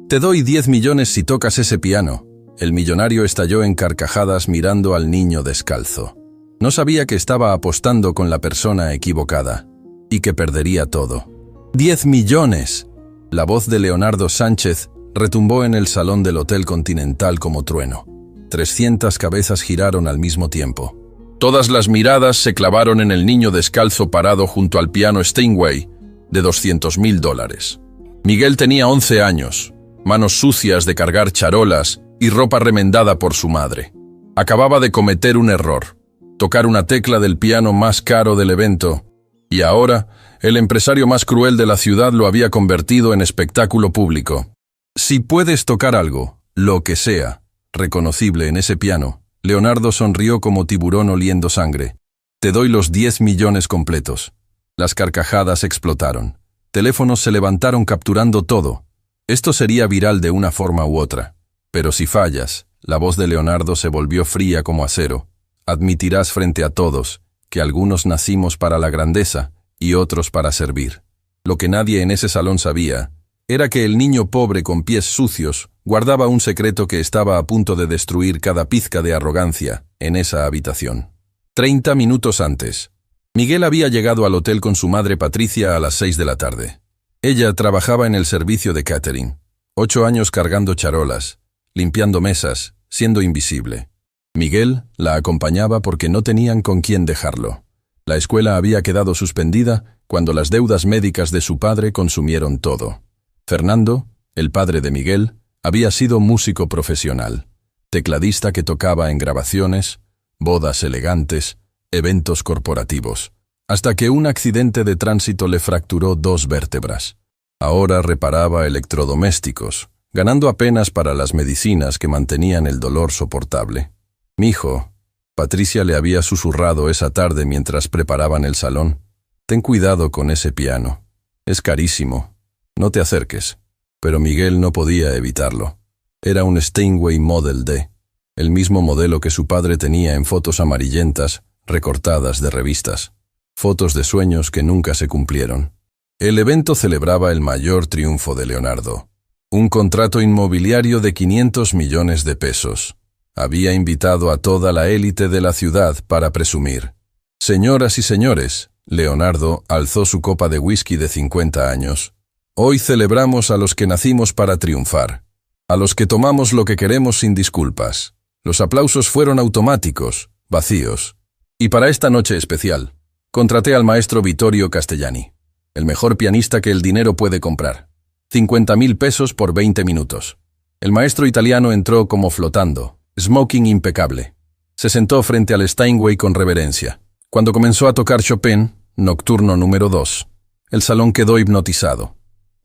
Te doy 10 millones si tocas ese piano. El millonario estalló en carcajadas mirando al niño descalzo. No sabía que estaba apostando con la persona equivocada y que perdería todo. ¡10 millones! La voz de Leonardo Sánchez retumbó en el salón del Hotel Continental como trueno. 300 cabezas giraron al mismo tiempo. Todas las miradas se clavaron en el niño descalzo parado junto al piano Steinway de $200.000. Miguel tenía 11 años, manos sucias de cargar charolas y ropa remendada por su madre. Acababa de cometer un error, tocar una tecla del piano más caro del evento, y ahora el empresario más cruel de la ciudad lo había convertido en espectáculo público. Si puedes tocar algo, lo que sea, reconocible en ese piano, Leonardo sonrió como tiburón oliendo sangre. Te doy los 10 millones completos. Las carcajadas explotaron. Teléfonos se levantaron capturando todo. Esto sería viral de una forma u otra. Pero si fallas, la voz de Leonardo se volvió fría como acero. Admitirás frente a todos que algunos nacimos para la grandeza y otros para servir. Lo que nadie en ese salón sabía era que el niño pobre con pies sucios guardaba un secreto que estaba a punto de destruir cada pizca de arrogancia en esa habitación. 30 minutos antes, Miguel había llegado al hotel con su madre Patricia a las 6 de la tarde. Ella trabajaba en el servicio de catering, 8 años cargando charolas, limpiando mesas, siendo invisible. Miguel la acompañaba porque no tenían con quién dejarlo. La escuela había quedado suspendida cuando las deudas médicas de su padre consumieron todo. Fernando, el padre de Miguel, había sido músico profesional, tecladista que tocaba en grabaciones, bodas elegantes, eventos corporativos, hasta que un accidente de tránsito le fracturó 2 vértebras. Ahora reparaba electrodomésticos, ganando apenas para las medicinas que mantenían el dolor soportable. «Mijo», Patricia le había susurrado esa tarde mientras preparaban el salón, «ten cuidado con ese piano. Es carísimo. No te acerques». Pero Miguel no podía evitarlo. Era un Steinway Model D, el mismo modelo que su padre tenía en fotos amarillentas, recortadas de revistas. Fotos de sueños que nunca se cumplieron. El evento celebraba el mayor triunfo de Leonardo. Un contrato inmobiliario de 500 millones de pesos. Había invitado a toda la élite de la ciudad para presumir. Señoras y señores, Leonardo alzó su copa de whisky de 50 años. Hoy celebramos a los que nacimos para triunfar, a los que tomamos lo que queremos sin disculpas. Los aplausos fueron automáticos, vacíos. Y para esta noche especial, contraté al maestro Vittorio Castellani, el mejor pianista que el dinero puede comprar. 50.000 pesos por 20 minutos. El maestro italiano entró como flotando, smoking impecable. Se sentó frente al Steinway con reverencia. Cuando comenzó a tocar Chopin, Nocturno número 2, el salón quedó hipnotizado.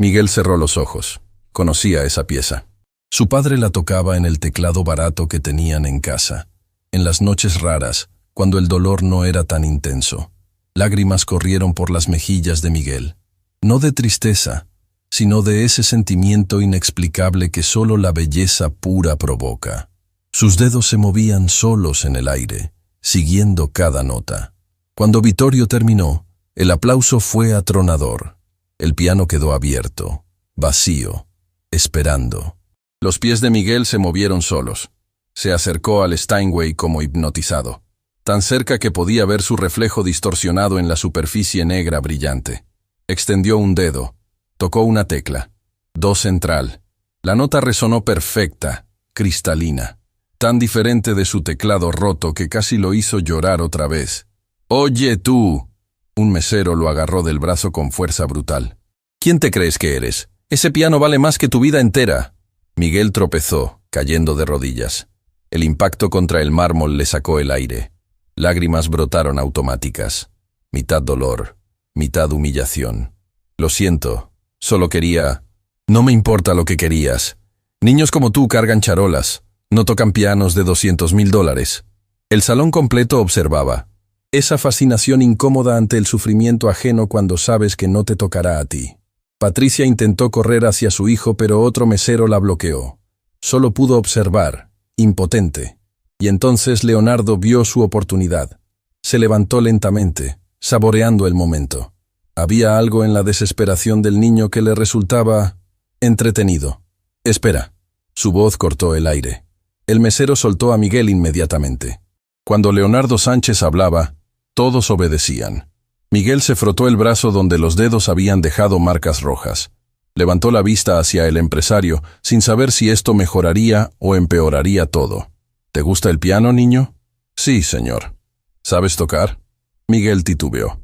Miguel cerró los ojos. Conocía esa pieza. Su padre la tocaba en el teclado barato que tenían en casa, en las noches raras, cuando el dolor no era tan intenso. Lágrimas corrieron por las mejillas de Miguel. No de tristeza, sino de ese sentimiento inexplicable que solo la belleza pura provoca. Sus dedos se movían solos en el aire, siguiendo cada nota. Cuando Vittorio terminó, el aplauso fue atronador. El piano quedó abierto, vacío, esperando. Los pies de Miguel se movieron solos. Se acercó al Steinway como hipnotizado, tan cerca que podía ver su reflejo distorsionado en la superficie negra brillante. Extendió un dedo, tocó una tecla, do central. La nota resonó perfecta, cristalina, tan diferente de su teclado roto que casi lo hizo llorar otra vez. «Oye tú». Un mesero lo agarró del brazo con fuerza brutal. «¿Quién te crees que eres? Ese piano vale más que tu vida entera». Miguel tropezó, cayendo de rodillas. El impacto contra el mármol le sacó el aire. Lágrimas brotaron automáticas. Mitad dolor, mitad humillación. «Lo siento, solo quería...». «No me importa lo que querías. Niños como tú cargan charolas, no tocan pianos de $200.000. El salón completo observaba. Esa fascinación incómoda ante el sufrimiento ajeno cuando sabes que no te tocará a ti. Patricia intentó correr hacia su hijo, pero otro mesero la bloqueó. Solo pudo observar, impotente. Y entonces Leonardo vio su oportunidad. Se levantó lentamente, saboreando el momento. Había algo en la desesperación del niño que le resultaba entretenido. Espera. Su voz cortó el aire. El mesero soltó a Miguel inmediatamente. Cuando Leonardo Sánchez hablaba, todos obedecían. Miguel se frotó el brazo donde los dedos habían dejado marcas rojas. Levantó la vista hacia el empresario, sin saber si esto mejoraría o empeoraría todo. ¿Te gusta el piano, niño? Sí, señor. ¿Sabes tocar? Miguel titubeó.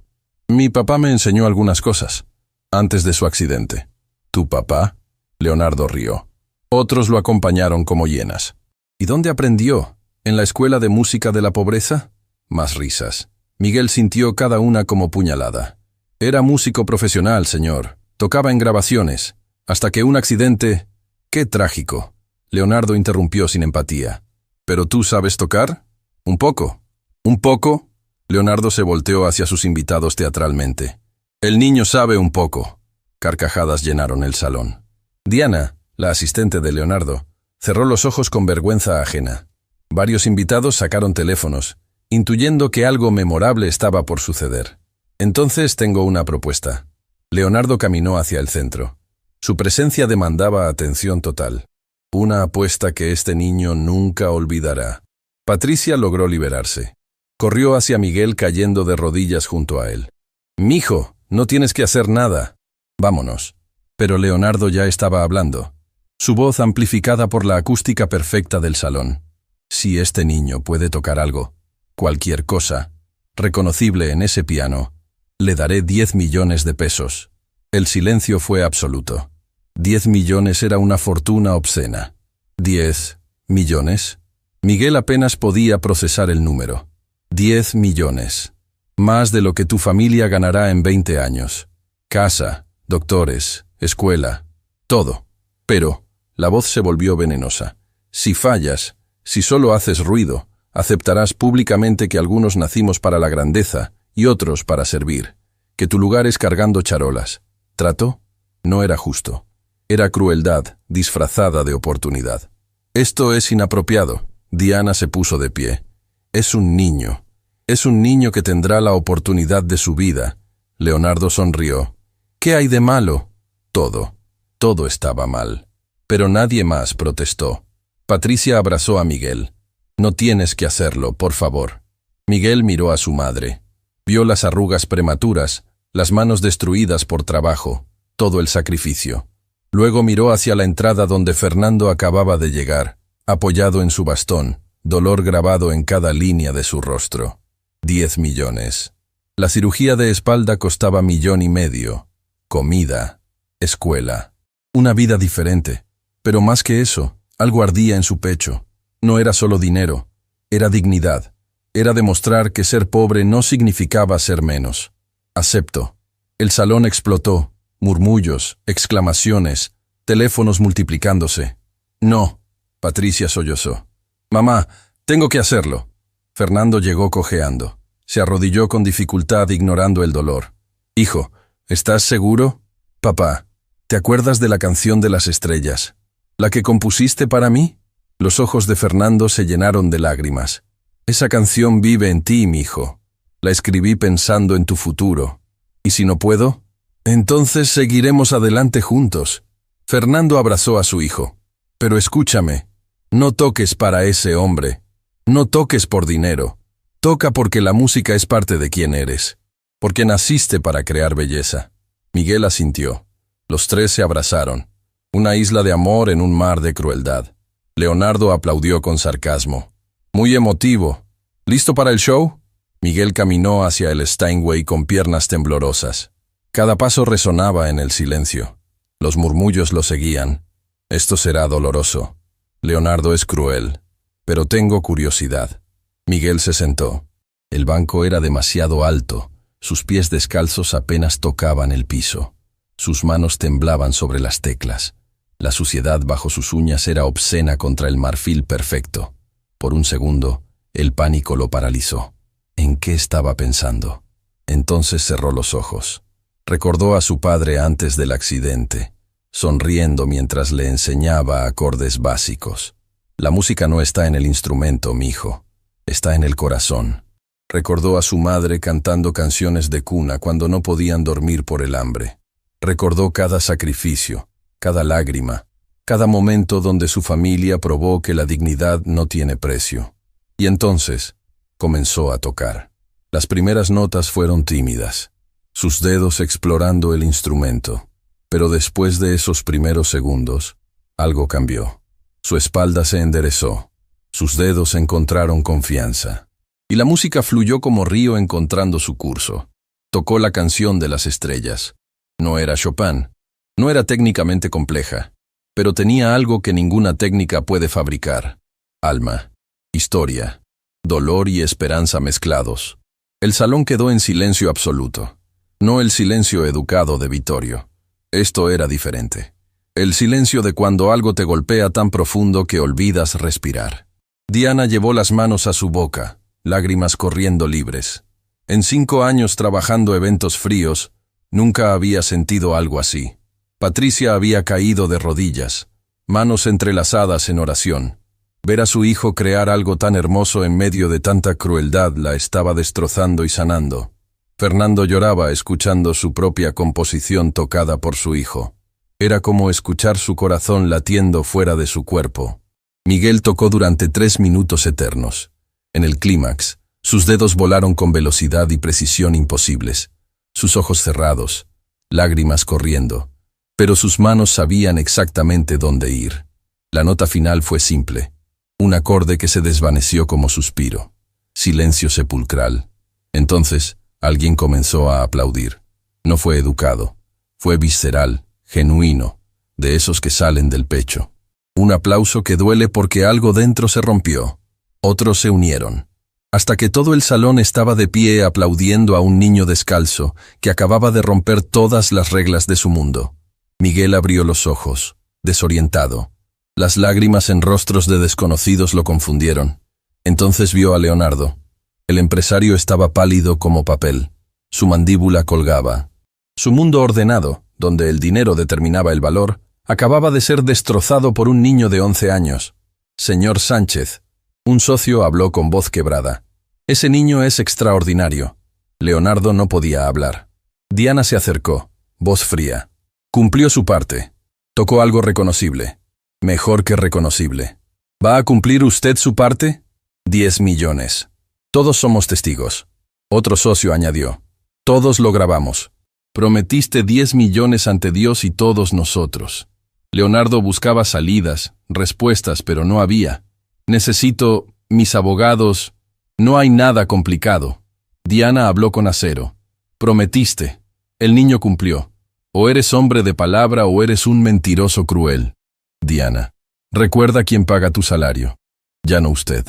Mi papá me enseñó algunas cosas, antes de su accidente. ¿Tu papá? Leonardo rió. Otros lo acompañaron como hienas. ¿Y dónde aprendió? ¿En la escuela de música de la pobreza? Más risas. Miguel sintió cada una como puñalada. Era músico profesional, señor. Tocaba en grabaciones. Hasta que un accidente... ¡Qué trágico! Leonardo interrumpió sin empatía. ¿Pero tú sabes tocar? Un poco. ¿Un poco? Leonardo se volteó hacia sus invitados teatralmente. El niño sabe un poco. Carcajadas llenaron el salón. Diana, la asistente de Leonardo, cerró los ojos con vergüenza ajena. Varios invitados sacaron teléfonos, intuyendo que algo memorable estaba por suceder. Entonces tengo una propuesta. Leonardo caminó hacia el centro. Su presencia demandaba atención total. Una apuesta que este niño nunca olvidará. Patricia logró liberarse. Corrió hacia Miguel cayendo de rodillas junto a él. «Mijo, no tienes que hacer nada. Vámonos». Pero Leonardo ya estaba hablando, su voz amplificada por la acústica perfecta del salón. Si este niño puede tocar algo, cualquier cosa, reconocible en ese piano, le daré 10 millones de pesos. El silencio fue absoluto. 10 millones era una fortuna obscena. 10 millones. Miguel apenas podía procesar el número. 10 millones. Más de lo que tu familia ganará en 20 años. Casa, doctores, escuela, todo. Pero la voz se volvió venenosa. Si fallas, si solo haces ruido, aceptarás públicamente que algunos nacimos para la grandeza y otros para servir, que tu lugar es cargando charolas. ¿Trato? No era justo. Era crueldad disfrazada de oportunidad. Esto es inapropiado. Diana se puso de pie. Es un niño. Es un niño que tendrá la oportunidad de su vida. Leonardo sonrió. ¿Qué hay de malo? Todo. Todo estaba mal. Pero nadie más protestó. Patricia abrazó a Miguel. No tienes que hacerlo, por favor. Miguel miró a su madre. Vio las arrugas prematuras, las manos destruidas por trabajo, todo el sacrificio. Luego miró hacia la entrada donde Fernando acababa de llegar, apoyado en su bastón, dolor grabado en cada línea de su rostro. 10 millones. La cirugía de espalda costaba 1,5 millones. Comida, escuela, una vida diferente. Pero más que eso, algo ardía en su pecho. No era solo dinero, era dignidad. Era demostrar que ser pobre no significaba ser menos. Acepto. El salón explotó, murmullos, exclamaciones, teléfonos multiplicándose. No, Patricia sollozó. Mamá, tengo que hacerlo. Fernando llegó cojeando. Se arrodilló con dificultad ignorando el dolor. Hijo, ¿estás seguro? Papá, ¿te acuerdas de la canción de las estrellas? ¿La que compusiste para mí? Los ojos de Fernando se llenaron de lágrimas. Esa canción vive en ti, mi hijo. La escribí pensando en tu futuro. ¿Y si no puedo? Entonces seguiremos adelante juntos. Fernando abrazó a su hijo. Pero escúchame, no toques para ese hombre. No toques por dinero. Toca porque la música es parte de quién eres. Porque naciste para crear belleza. Miguel asintió. Los tres se abrazaron. Una isla de amor en un mar de crueldad. Leonardo aplaudió con sarcasmo. Muy emotivo. ¿Listo para el show? Miguel caminó hacia el Steinway con piernas temblorosas. Cada paso resonaba en el silencio. Los murmullos lo seguían. Esto será doloroso. Leonardo es cruel. Pero tengo curiosidad. Miguel se sentó. El banco era demasiado alto. Sus pies descalzos apenas tocaban el piso. Sus manos temblaban sobre las teclas. La suciedad bajo sus uñas era obscena contra el marfil perfecto. Por un segundo, el pánico lo paralizó. ¿En qué estaba pensando? Entonces cerró los ojos. Recordó a su padre antes del accidente, sonriendo mientras le enseñaba acordes básicos. La música no está en el instrumento, mijo. Está en el corazón. Recordó a su madre cantando canciones de cuna cuando no podían dormir por el hambre. Recordó cada sacrificio, cada lágrima, cada momento donde su familia probó que la dignidad no tiene precio. Y entonces comenzó a tocar. Las primeras notas fueron tímidas, sus dedos explorando el instrumento. Pero después de esos primeros segundos, algo cambió. Su espalda se enderezó, sus dedos encontraron confianza. Y la música fluyó como río encontrando su curso. Tocó la canción de las estrellas. No era Chopin, no era técnicamente compleja, pero tenía algo que ninguna técnica puede fabricar: alma, historia, dolor y esperanza mezclados. El salón quedó en silencio absoluto, no el silencio educado de Vittorio. Esto era diferente. El silencio de cuando algo te golpea tan profundo que olvidas respirar. Diana llevó las manos a su boca, lágrimas corriendo libres. En 5 años trabajando eventos fríos, nunca había sentido algo así. Patricia había caído de rodillas, manos entrelazadas en oración. Ver a su hijo crear algo tan hermoso en medio de tanta crueldad la estaba destrozando y sanando. Fernando lloraba escuchando su propia composición tocada por su hijo. Era como escuchar su corazón latiendo fuera de su cuerpo. Miguel tocó durante 3 minutos eternos. En el clímax, sus dedos volaron con velocidad y precisión imposibles. Sus ojos cerrados, lágrimas corriendo. Pero sus manos sabían exactamente dónde ir. La nota final fue simple. Un acorde que se desvaneció como suspiro. Silencio sepulcral. Entonces, alguien comenzó a aplaudir. No fue educado. Fue visceral, genuino, de esos que salen del pecho. Un aplauso que duele porque algo dentro se rompió. Otros se unieron. Hasta que todo el salón estaba de pie aplaudiendo a un niño descalzo que acababa de romper todas las reglas de su mundo. Miguel abrió los ojos, desorientado. Las lágrimas en rostros de desconocidos lo confundieron. Entonces vio a Leonardo. El empresario estaba pálido como papel. Su mandíbula colgaba. Su mundo ordenado, donde el dinero determinaba el valor, acababa de ser destrozado por un niño de 11 años. Señor Sánchez, un socio habló con voz quebrada. Ese niño es extraordinario. Leonardo no podía hablar. Diana se acercó, voz fría. Cumplió su parte. Tocó algo reconocible. Mejor que reconocible. ¿Va a cumplir usted su parte? 10 millones. Todos somos testigos. Otro socio añadió. Todos lo grabamos. Prometiste 10 millones ante Dios y todos nosotros. Leonardo buscaba salidas, respuestas, pero no había. Necesito, mis abogados. No hay nada complicado. Diana habló con acero. Prometiste. El niño cumplió. O eres hombre de palabra o eres un mentiroso cruel. Diana. Recuerda quién paga tu salario. Ya no usted.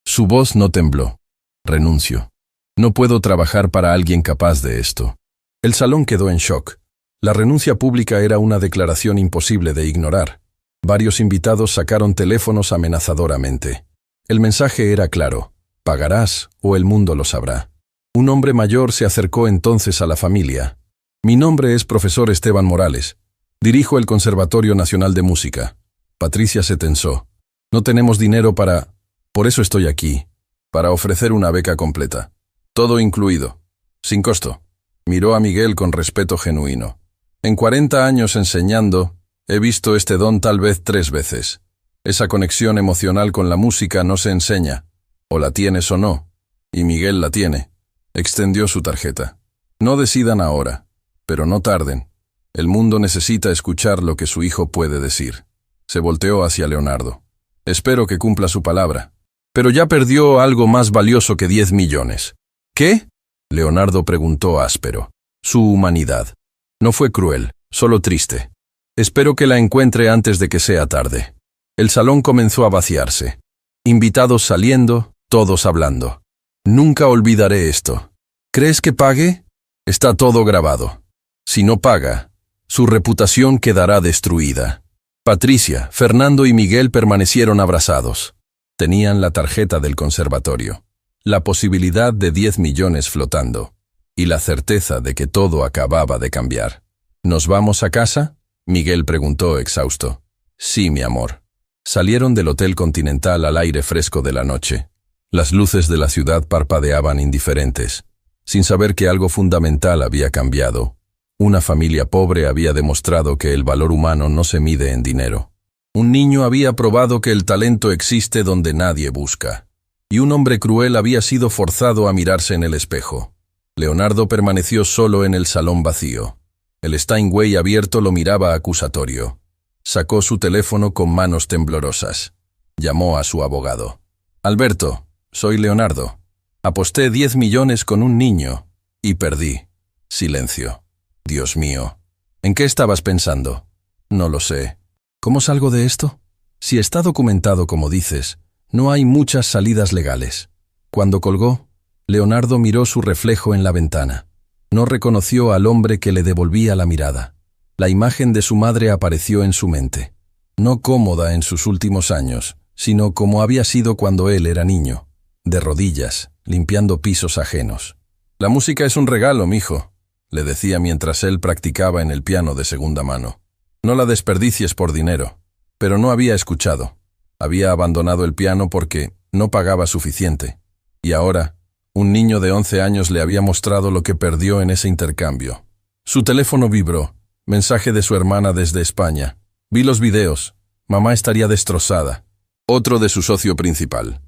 Su voz no tembló. Renuncio. No puedo trabajar para alguien capaz de esto. El salón quedó en shock. La renuncia pública era una declaración imposible de ignorar. Varios invitados sacaron teléfonos amenazadoramente. El mensaje era claro. Pagarás o el mundo lo sabrá. Un hombre mayor se acercó entonces a la familia. Mi nombre es profesor Esteban Morales. Dirijo el Conservatorio Nacional de Música. Patricia se tensó. No tenemos dinero para... Por eso estoy aquí. Para ofrecer una beca completa. Todo incluido. Sin costo. Miró a Miguel con respeto genuino. En 40 años enseñando, he visto este don tal vez 3 veces. Esa conexión emocional con la música no se enseña. O la tienes o no. Y Miguel la tiene. Extendió su tarjeta. No decidan ahora. Pero no tarden. El mundo necesita escuchar lo que su hijo puede decir. Se volteó hacia Leonardo. Espero que cumpla su palabra. Pero ya perdió algo más valioso que 10 millones. ¿Qué? Leonardo preguntó áspero. Su humanidad. No fue cruel, solo triste. Espero que la encuentre antes de que sea tarde. El salón comenzó a vaciarse. Invitados saliendo, todos hablando. Nunca olvidaré esto. ¿Crees que pague? Está todo grabado. Si no paga, su reputación quedará destruida. Patricia, Fernando y Miguel permanecieron abrazados. Tenían la tarjeta del conservatorio, la posibilidad de 10 millones flotando, y la certeza de que todo acababa de cambiar. ¿Nos vamos a casa? Miguel preguntó exhausto. Sí, mi amor. Salieron del Hotel Continental al aire fresco de la noche. Las luces de la ciudad parpadeaban indiferentes, sin saber que algo fundamental había cambiado. Una familia pobre había demostrado que el valor humano no se mide en dinero. Un niño había probado que el talento existe donde nadie busca. Y un hombre cruel había sido forzado a mirarse en el espejo. Leonardo permaneció solo en el salón vacío. El Steinway abierto lo miraba acusatorio. Sacó su teléfono con manos temblorosas. Llamó a su abogado. «Alberto, soy Leonardo. Aposté 10 millones con un niño y perdí». Silencio. «Dios mío. ¿En qué estabas pensando?» «No lo sé. ¿Cómo salgo de esto?» «Si está documentado como dices, no hay muchas salidas legales». Cuando colgó, Leonardo miró su reflejo en la ventana. No reconoció al hombre que le devolvía la mirada. La imagen de su madre apareció en su mente. No cómoda en sus últimos años, sino como había sido cuando él era niño, de rodillas, limpiando pisos ajenos. «La música es un regalo, mijo», le decía mientras él practicaba en el piano de segunda mano. «No la desperdicies por dinero». Pero no había escuchado. Había abandonado el piano porque no pagaba suficiente. Y ahora, un niño de 11 años le había mostrado lo que perdió en ese intercambio. Su teléfono vibró. Mensaje de su hermana desde España. «Vi los videos. Mamá estaría destrozada». Otro de su socio principal.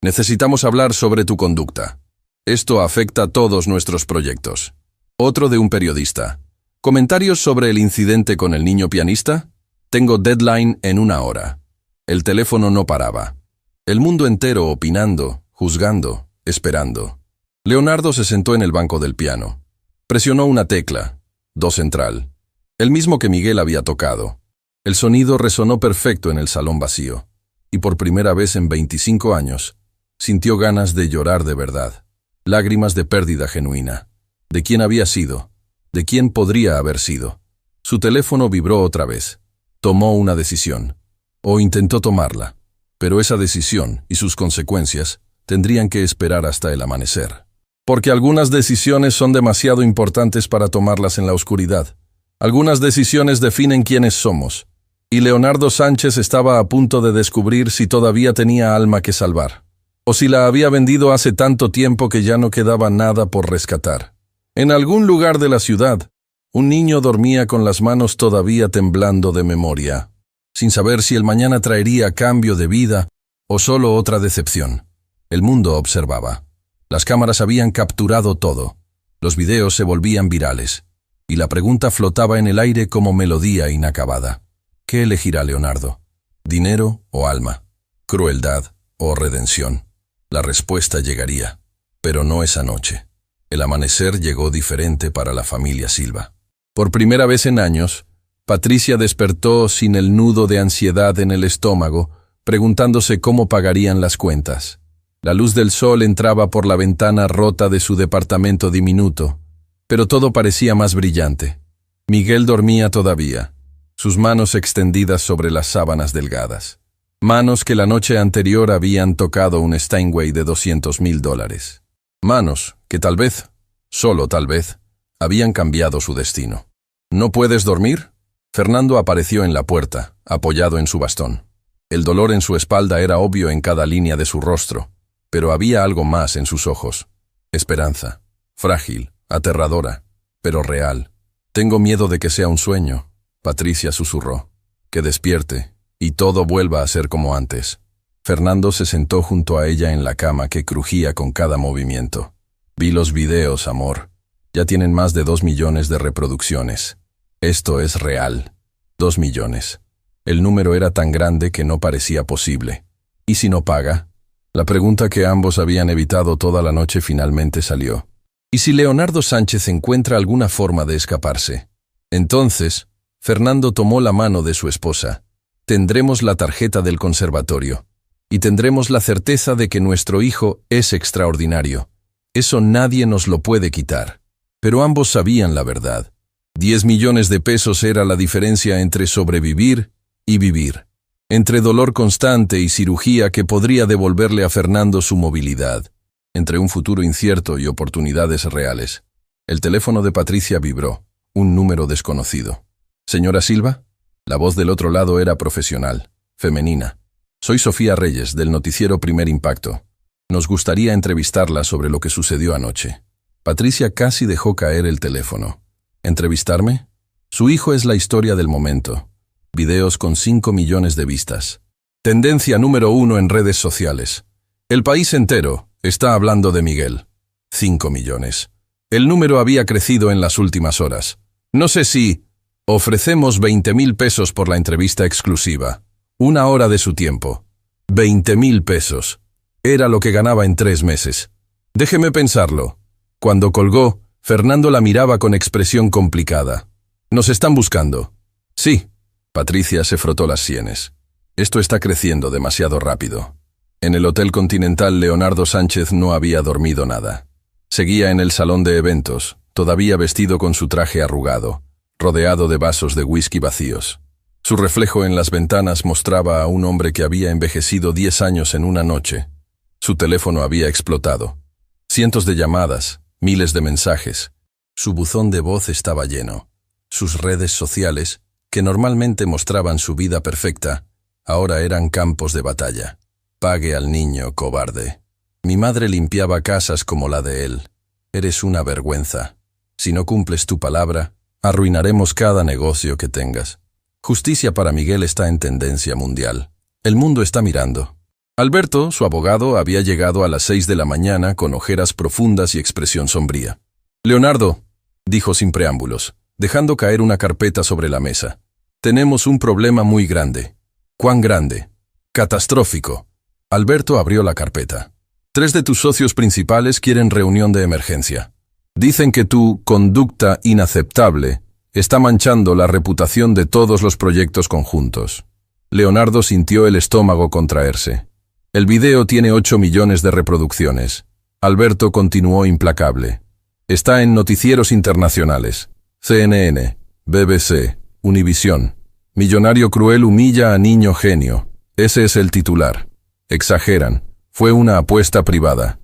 «Necesitamos hablar sobre tu conducta. Esto afecta a todos nuestros proyectos». Otro de un periodista. «¿Comentarios sobre el incidente con el niño pianista? Tengo deadline en 1 hora». El teléfono no paraba. El mundo entero opinando, juzgando, esperando. Leonardo se sentó en el banco del piano. Presionó una tecla, do central, el mismo que Miguel había tocado. El sonido resonó perfecto en el salón vacío, y por primera vez en 25 años, sintió ganas de llorar de verdad, lágrimas de pérdida genuina. ¿De quién había sido? ¿De quién podría haber sido? Su teléfono vibró otra vez. Tomó una decisión, o intentó tomarla, pero esa decisión y sus consecuencias tendrían que esperar hasta el amanecer. Porque algunas decisiones son demasiado importantes para tomarlas en la oscuridad. Algunas decisiones definen quiénes somos, y Leonardo Sánchez estaba a punto de descubrir si todavía tenía alma que salvar, o si la había vendido hace tanto tiempo que ya no quedaba nada por rescatar. En algún lugar de la ciudad, un niño dormía con las manos todavía temblando de memoria, sin saber si el mañana traería cambio de vida o solo otra decepción. El mundo observaba. Las cámaras habían capturado todo. Los videos se volvían virales, y la pregunta flotaba en el aire como melodía inacabada. ¿Qué elegirá Leonardo? ¿Dinero o alma? ¿Crueldad o redención? La respuesta llegaría, pero no esa noche. El amanecer llegó diferente para la familia Silva. Por primera vez en años, Patricia despertó sin el nudo de ansiedad en el estómago, preguntándose cómo pagarían las cuentas. La luz del sol entraba por la ventana rota de su departamento diminuto, pero todo parecía más brillante. Miguel dormía todavía, sus manos extendidas sobre las sábanas delgadas. Manos que la noche anterior habían tocado un Steinway de $200,000. Manos que tal vez, solo tal vez, habían cambiado su destino. ¿No puedes dormir? Fernando apareció en la puerta, apoyado en su bastón. El dolor en su espalda era obvio en cada línea de su rostro, pero había algo más en sus ojos. Esperanza, frágil, aterradora, pero real. «Tengo miedo de que sea un sueño», Patricia susurró. «Que despierte y todo vuelva a ser como antes». Fernando se sentó junto a ella en la cama que crujía con cada movimiento. «Vi los videos, amor. Ya tienen más de 2 millones de reproducciones. Esto es real. 2 millones. El número era tan grande que no parecía posible. ¿Y si no paga?» La pregunta que ambos habían evitado toda la noche finalmente salió. ¿Y si Leonardo Sánchez encuentra alguna forma de escaparse? Entonces, Fernando tomó la mano de su esposa. «Tendremos la tarjeta del conservatorio. Y tendremos la certeza de que nuestro hijo es extraordinario. Eso nadie nos lo puede quitar». Pero ambos sabían la verdad. 10 millones de pesos era la diferencia entre sobrevivir y vivir. Entre dolor constante y cirugía que podría devolverle a Fernando su movilidad. Entre un futuro incierto y oportunidades reales. El teléfono de Patricia vibró. Un número desconocido. «¿Señora Silva?» La voz del otro lado era profesional, femenina. «Soy Sofía Reyes, del noticiero Primer Impacto. Nos gustaría entrevistarla sobre lo que sucedió anoche». Patricia casi dejó caer el teléfono. «¿Entrevistarme? Su hijo es la historia del momento. Videos con 5 millones de vistas. Tendencia número 1 en redes sociales. El país entero está hablando de Miguel. 5 millones. El número había crecido en las últimas horas. No sé si... Ofrecemos 20.000 pesos por la entrevista exclusiva. 1 hora de su tiempo. 20.000 pesos. Era lo que ganaba en 3 meses. Déjeme pensarlo. Cuando colgó, Fernando la miraba con expresión complicada. «Nos están buscando». «Sí». Patricia se frotó las sienes. «Esto está creciendo demasiado rápido». En el Hotel Continental, Leonardo Sánchez no había dormido nada. Seguía en el salón de eventos, todavía vestido con su traje arrugado, rodeado de vasos de whisky vacíos. Su reflejo en las ventanas mostraba a un hombre que había envejecido 10 años en una noche. Su teléfono había explotado. Cientos de llamadas, miles de mensajes. Su buzón de voz estaba lleno. Sus redes sociales, que normalmente mostraban su vida perfecta, ahora eran campos de batalla. Pague al niño, cobarde. Mi madre limpiaba casas como la de él. Eres una vergüenza. Si no cumples tu palabra, arruinaremos cada negocio que tengas. Justicia para Miguel está en tendencia mundial. El mundo está mirando. Alberto, su abogado, había llegado a las 6 de la mañana con ojeras profundas y expresión sombría. «Leonardo», dijo sin preámbulos, dejando caer una carpeta sobre la mesa. «Tenemos un problema muy grande». «¿Cuán grande?» «Catastrófico». Alberto abrió la carpeta. 3 de tus socios principales quieren reunión de emergencia. Dicen que tu conducta inaceptable está manchando la reputación de todos los proyectos conjuntos. Leonardo sintió el estómago contraerse. El video tiene 8 millones de reproducciones. Alberto continuó implacable. Está en noticieros internacionales. CNN, BBC, Univisión. Millonario cruel humilla a niño genio. Ese es el titular. Exageran. Fue una apuesta privada.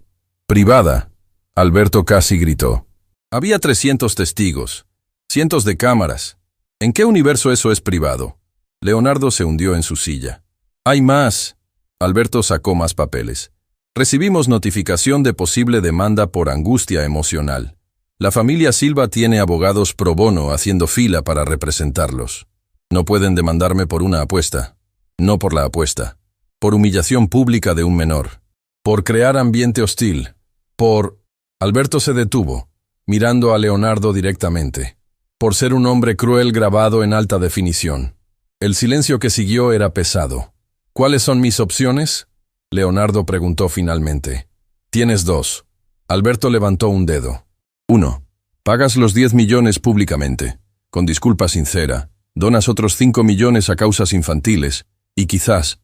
¿Privada? Alberto casi gritó. Había 300 testigos. Cientos de cámaras. ¿En qué universo eso es privado? Leonardo se hundió en su silla. ¡Hay más! Alberto sacó más papeles. Recibimos notificación de posible demanda por angustia emocional. La familia Silva tiene abogados pro bono haciendo fila para representarlos. No pueden demandarme por una apuesta. No por la apuesta. Por humillación pública de un menor. Por crear ambiente hostil. Por... Alberto se detuvo, mirando a Leonardo directamente. Por ser un hombre cruel grabado en alta definición. El silencio que siguió era pesado. ¿Cuáles son mis opciones? Leonardo preguntó finalmente. Tienes 2. Alberto levantó un dedo. 1. Pagas los 10 millones públicamente, con disculpa sincera, donas otros 5 millones a causas infantiles, y quizás,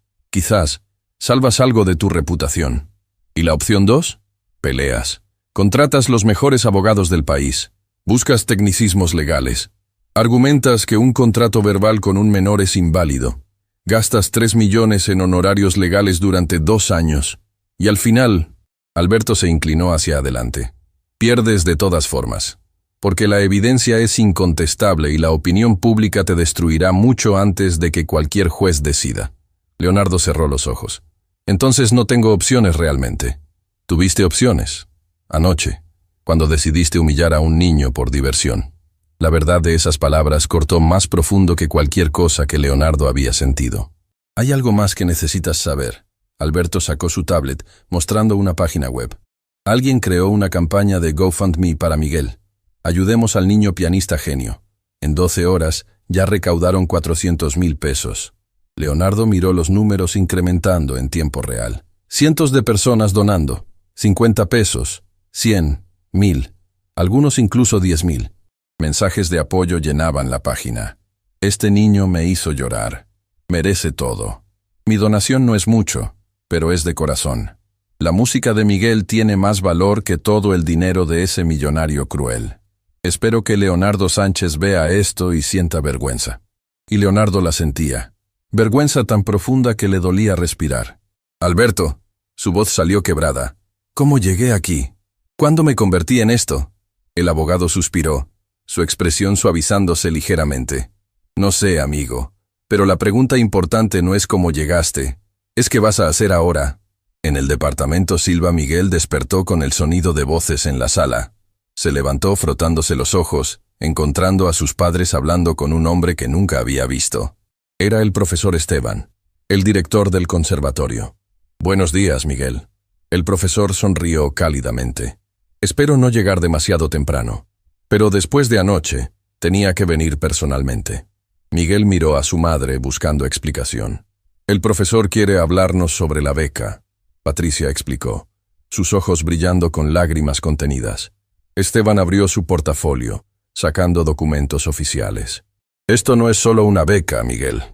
salvas algo de tu reputación. ¿Y la opción 2? Peleas. Contratas los mejores abogados del país. Buscas tecnicismos legales. Argumentas que un contrato verbal con un menor es inválido. Gastas 3 millones en honorarios legales durante 2 años. Y al final, Alberto se inclinó hacia adelante. Pierdes de todas formas. Porque la evidencia es incontestable y la opinión pública te destruirá mucho antes de que cualquier juez decida. Leonardo cerró los ojos. Entonces no tengo opciones realmente. ¿Tuviste opciones? Anoche, cuando decidiste humillar a un niño por diversión. La verdad de esas palabras cortó más profundo que cualquier cosa que Leonardo había sentido. Hay algo más que necesitas saber. Alberto sacó su tablet, mostrando una página web. Alguien creó una campaña de GoFundMe para Miguel. Ayudemos al niño pianista genio. En 12 horas ya recaudaron 400.000 pesos. Leonardo miró los números incrementando en tiempo real. Cientos de personas donando. 50 pesos, 100, 1000, algunos incluso 10.000. Mensajes de apoyo llenaban la página. Este niño me hizo llorar. Merece todo. Mi donación no es mucho, pero es de corazón. La música de Miguel tiene más valor que todo el dinero de ese millonario cruel. Espero que Leonardo Sánchez vea esto y sienta vergüenza. Y Leonardo la sentía. Vergüenza tan profunda que le dolía respirar. Alberto, su voz salió quebrada. ¿Cómo llegué aquí? ¿Cuándo me convertí en esto? El abogado suspiró, su expresión suavizándose ligeramente. No sé, amigo, pero la pregunta importante no es cómo llegaste, es qué vas a hacer ahora. En el departamento Silva Miguel despertó con el sonido de voces en la sala. Se levantó frotándose los ojos, encontrando a sus padres hablando con un hombre que nunca había visto. Era el profesor Esteban, el director del conservatorio. «Buenos días, Miguel». El profesor sonrió cálidamente. «Espero no llegar demasiado temprano, pero después de anoche tenía que venir personalmente». Miguel miró a su madre buscando explicación. «El profesor quiere hablarnos sobre la beca», Patricia explicó, sus ojos brillando con lágrimas contenidas. Esteban abrió su portafolio, sacando documentos oficiales. «Esto no es solo una beca, Miguel.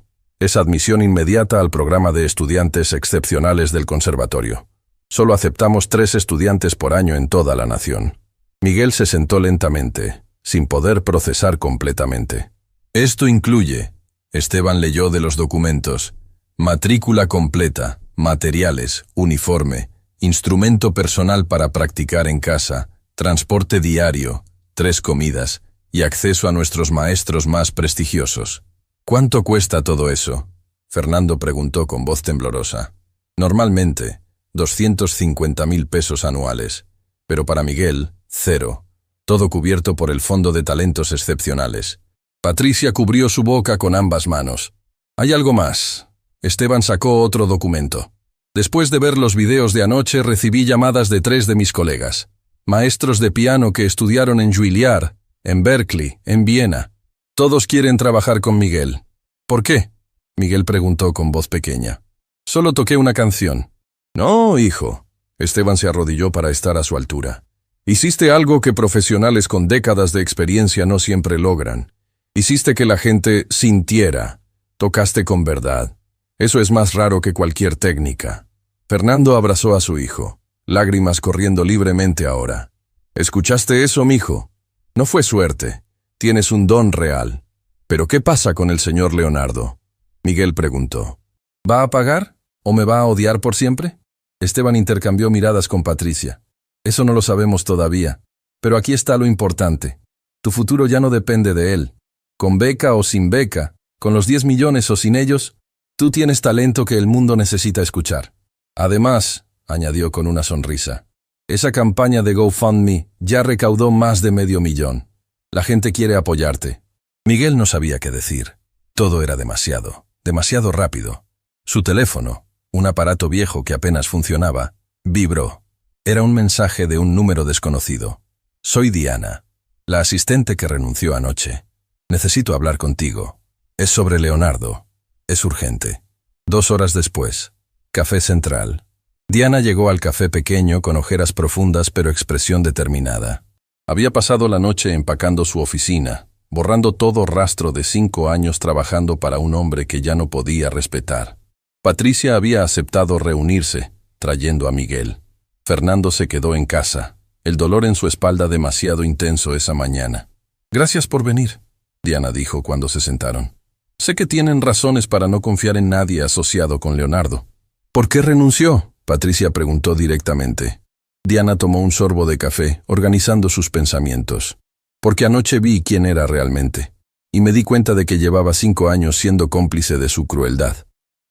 Es admisión inmediata al programa de estudiantes excepcionales del conservatorio. Solo aceptamos 3 estudiantes por año en toda la nación». Miguel se sentó lentamente, sin poder procesar completamente. «Esto incluye», Esteban leyó de los documentos, «matrícula completa, materiales, uniforme, instrumento personal para practicar en casa, transporte diario, 3 comidas y acceso a nuestros maestros más prestigiosos». «¿Cuánto cuesta todo eso?», Fernando preguntó con voz temblorosa. «Normalmente, 250.000 pesos anuales, pero para Miguel, 0. Todo cubierto por el Fondo de Talentos Excepcionales». Patricia cubrió su boca con ambas manos. «Hay algo más». Esteban sacó otro documento. «Después de ver los videos de anoche recibí llamadas de 3 de mis colegas, maestros de piano que estudiaron en Juilliard, en Berkeley, en Viena. Todos quieren trabajar con Miguel». «¿Por qué?», Miguel preguntó con voz pequeña. «Solo toqué una canción». «No, hijo». Esteban se arrodilló para estar a su altura. «Hiciste algo que profesionales con décadas de experiencia no siempre logran. Hiciste que la gente sintiera. Tocaste con verdad. Eso es más raro que cualquier técnica». Fernando abrazó a su hijo, lágrimas corriendo libremente ahora. «¿Escuchaste eso, mijo? No fue suerte. Tienes un don real». «¿Pero qué pasa con el señor Leonardo?», Miguel preguntó. «¿Va a pagar o me va a odiar por siempre?». Esteban intercambió miradas con Patricia. «Eso no lo sabemos todavía, pero aquí está lo importante. Tu futuro ya no depende de él. Con beca o sin beca, con los 10 millones o sin ellos, tú tienes talento que el mundo necesita escuchar. Además», añadió con una sonrisa, «esa campaña de GoFundMe ya recaudó más de $500,000. La gente quiere apoyarte». Miguel no sabía qué decir. Todo era demasiado rápido. Su teléfono, un aparato viejo que apenas funcionaba, vibró. Era un mensaje de un número desconocido. «Soy Diana, la asistente que renunció anoche. Necesito hablar contigo. Es sobre Leonardo. Es urgente». 2 horas después, Café Central. Diana llegó al café pequeño con ojeras profundas pero expresión determinada. Había pasado la noche empacando su oficina, borrando todo rastro de 5 años trabajando para un hombre que ya no podía respetar. Patricia había aceptado reunirse, trayendo a Miguel. Fernando se quedó en casa, el dolor en su espalda demasiado intenso esa mañana. «Gracias por venir», Diana dijo cuando se sentaron. «Sé que tienen razones para no confiar en nadie asociado con Leonardo». «¿Por qué renunció?», Patricia preguntó directamente. Diana tomó un sorbo de café, organizando sus pensamientos. «Porque anoche vi quién era realmente, y me di cuenta de que llevaba 5 años siendo cómplice de su crueldad».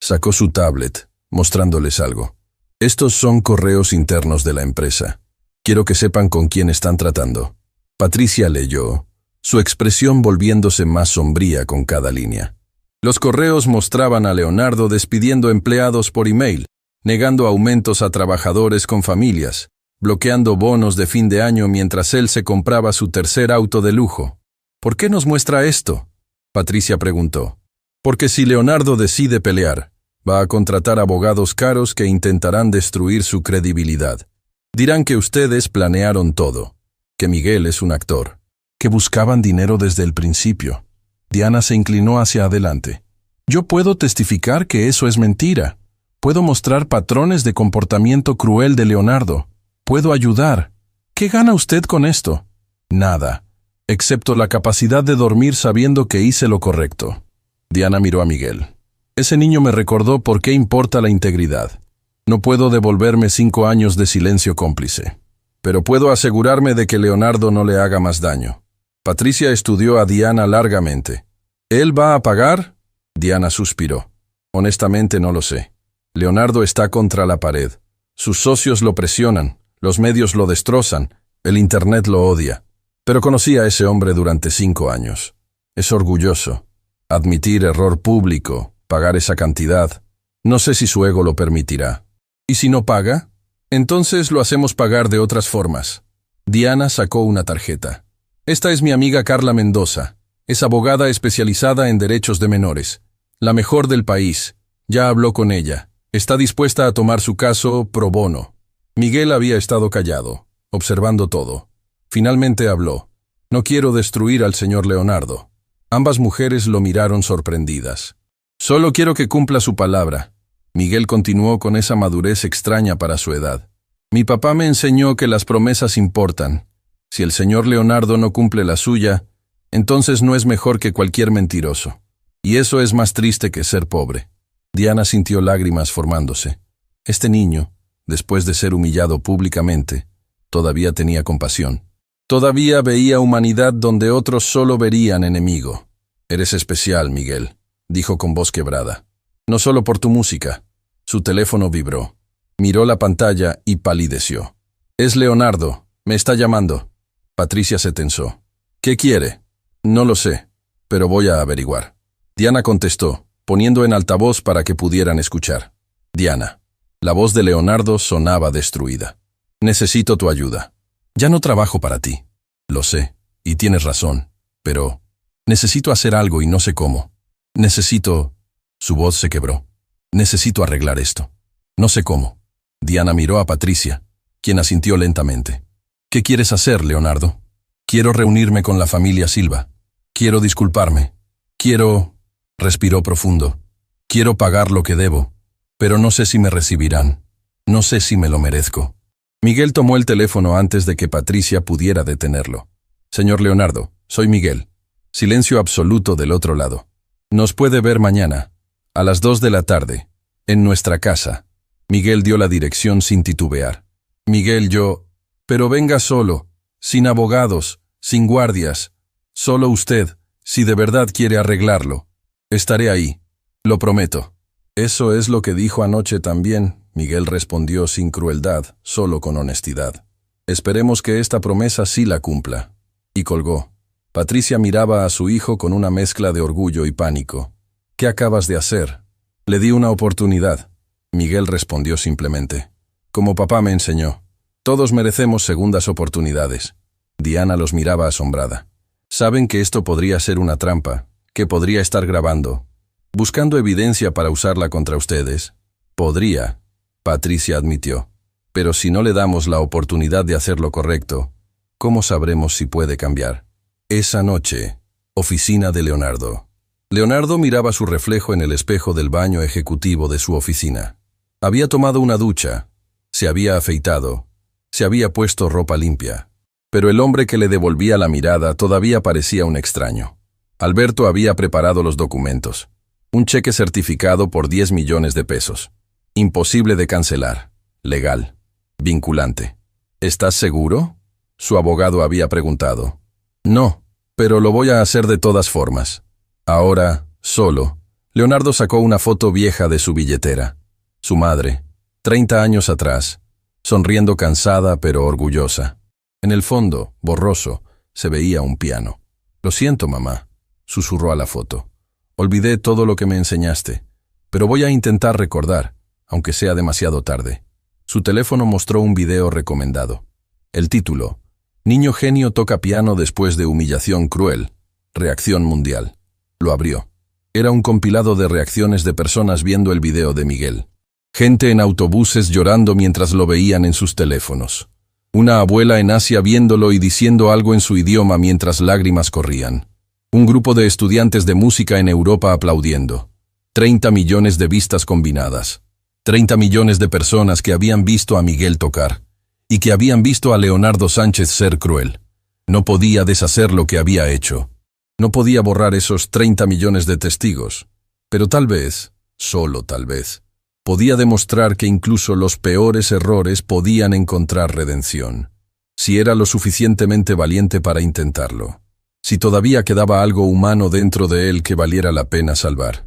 Sacó su tablet, mostrándoles algo. «Estos son correos internos de la empresa. Quiero que sepan con quién están tratando». Patricia leyó, su expresión volviéndose más sombría con cada línea. Los correos mostraban a Leonardo despidiendo empleados por email, negando aumentos a trabajadores con familias, bloqueando bonos de fin de año mientras él se compraba su 3er auto de lujo. «¿Por qué nos muestra esto?», Patricia preguntó. «Porque si Leonardo decide pelear, va a contratar abogados caros que intentarán destruir su credibilidad. Dirán que ustedes planearon todo, que Miguel es un actor, que buscaban dinero desde el principio». Diana se inclinó hacia adelante. «Yo puedo testificar que eso es mentira. Puedo mostrar patrones de comportamiento cruel de Leonardo. Puedo ayudar. ¿Qué gana usted con esto?». «Nada, excepto la capacidad de dormir sabiendo que hice lo correcto». Diana miró a Miguel. «Ese niño me recordó por qué importa la integridad. No puedo devolverme 5 años de silencio cómplice, pero puedo asegurarme de que Leonardo no le haga más daño». Patricia estudió a Diana largamente. «¿Él va a pagar?». Diana suspiró. «Honestamente no lo sé. Leonardo está contra la pared. Sus socios lo presionan, los medios lo destrozan, el Internet lo odia. Pero conocí a ese hombre durante 5 años. Es orgulloso. Admitir error público, pagar esa cantidad. No sé si su ego lo permitirá. ¿Y si no paga? Entonces lo hacemos pagar de otras formas. Diana sacó una tarjeta. Esta es mi amiga Carla Mendoza. Es abogada especializada en derechos de menores. La mejor del país. Ya habló con ella. Está dispuesta a tomar su caso pro bono. Miguel había estado callado, observando todo. Finalmente habló. No quiero destruir al señor Leonardo. Ambas mujeres lo miraron sorprendidas. Solo quiero que cumpla su palabra. Miguel continuó con esa madurez extraña para su edad. Mi papá me enseñó que las promesas importan. Si el señor Leonardo no cumple la suya, entonces no es mejor que cualquier mentiroso. Y eso es más triste que ser pobre. Diana sintió lágrimas formándose. Este niño, después de ser humillado públicamente, todavía tenía compasión. Todavía veía humanidad donde otros solo verían enemigo. Eres especial, Miguel, dijo con voz quebrada. No solo por tu música. Su teléfono vibró. Miró la pantalla y palideció. Es Leonardo. Me está llamando. Patricia se tensó. ¿Qué quiere? No lo sé, pero voy a averiguar. Diana contestó, poniendo en altavoz para que pudieran escuchar. Diana. La voz de Leonardo sonaba destruida. Necesito tu ayuda. Ya no trabajo para ti. Lo sé, y tienes razón, pero necesito hacer algo y no sé cómo. Necesito... Su voz se quebró. Necesito arreglar esto. No sé cómo. Diana miró a Patricia, quien asintió lentamente. ¿Qué quieres hacer, Leonardo? Quiero reunirme con la familia Silva. Quiero disculparme. Quiero... Respiró profundo. Quiero pagar lo que debo, pero no sé si me recibirán. No sé si me lo merezco. Miguel tomó el teléfono antes de que Patricia pudiera detenerlo. Señor Leonardo, soy Miguel. Silencio absoluto del otro lado. Nos puede ver mañana, a las 2 de la tarde, en nuestra casa. Miguel dio la dirección sin titubear. Miguel, yo... Pero venga solo, sin abogados, sin guardias. Solo usted, si de verdad quiere arreglarlo. Estaré ahí, lo prometo. Eso es lo que dijo anoche también, Miguel respondió sin crueldad, solo con honestidad. Esperemos que esta promesa sí la cumpla. Y colgó. Patricia miraba a su hijo con una mezcla de orgullo y pánico. ¿Qué acabas de hacer? Le di una oportunidad. Miguel respondió simplemente. Como papá me enseñó. Todos merecemos segundas oportunidades. Diana los miraba asombrada. Saben que esto podría ser una trampa, que podría estar grabando, buscando evidencia para usarla contra ustedes. Podría, Patricia admitió. Pero si no le damos la oportunidad de hacer lo correcto, ¿cómo sabremos si puede cambiar? Esa noche, oficina de Leonardo. Leonardo miraba su reflejo en el espejo del baño ejecutivo de su oficina. Había tomado una ducha, se había afeitado, se había puesto ropa limpia. Pero el hombre que le devolvía la mirada todavía parecía un extraño. Alberto había preparado los documentos. Un cheque certificado por 10 millones de pesos. Imposible de cancelar. Legal. Vinculante. ¿Estás seguro? Su abogado había preguntado. No, pero lo voy a hacer de todas formas. Ahora, solo, Leonardo sacó una foto vieja de su billetera. Su madre, 30 años atrás, sonriendo cansada pero orgullosa. En el fondo, borroso, se veía un piano. Lo siento, mamá, susurró a la foto. Olvidé todo lo que me enseñaste, pero voy a intentar recordar, aunque sea demasiado tarde. Su teléfono mostró un video recomendado. El título: Niño genio toca piano después de humillación cruel. Reacción mundial. Lo abrió. Era un compilado de reacciones de personas viendo el video de Miguel. Gente en autobuses llorando mientras lo veían en sus teléfonos. Una abuela en Asia viéndolo y diciendo algo en su idioma mientras lágrimas corrían. Un grupo de estudiantes de música en Europa aplaudiendo. 30 millones de vistas combinadas. 30 millones de personas que habían visto a Miguel tocar y que habían visto a Leonardo Sánchez ser cruel. No podía deshacer lo que había hecho. No podía borrar esos 30 millones de testigos. Pero tal vez, solo tal vez, podía demostrar que incluso los peores errores podían encontrar redención. Si era lo suficientemente valiente para intentarlo. Si todavía quedaba algo humano dentro de él que valiera la pena salvar.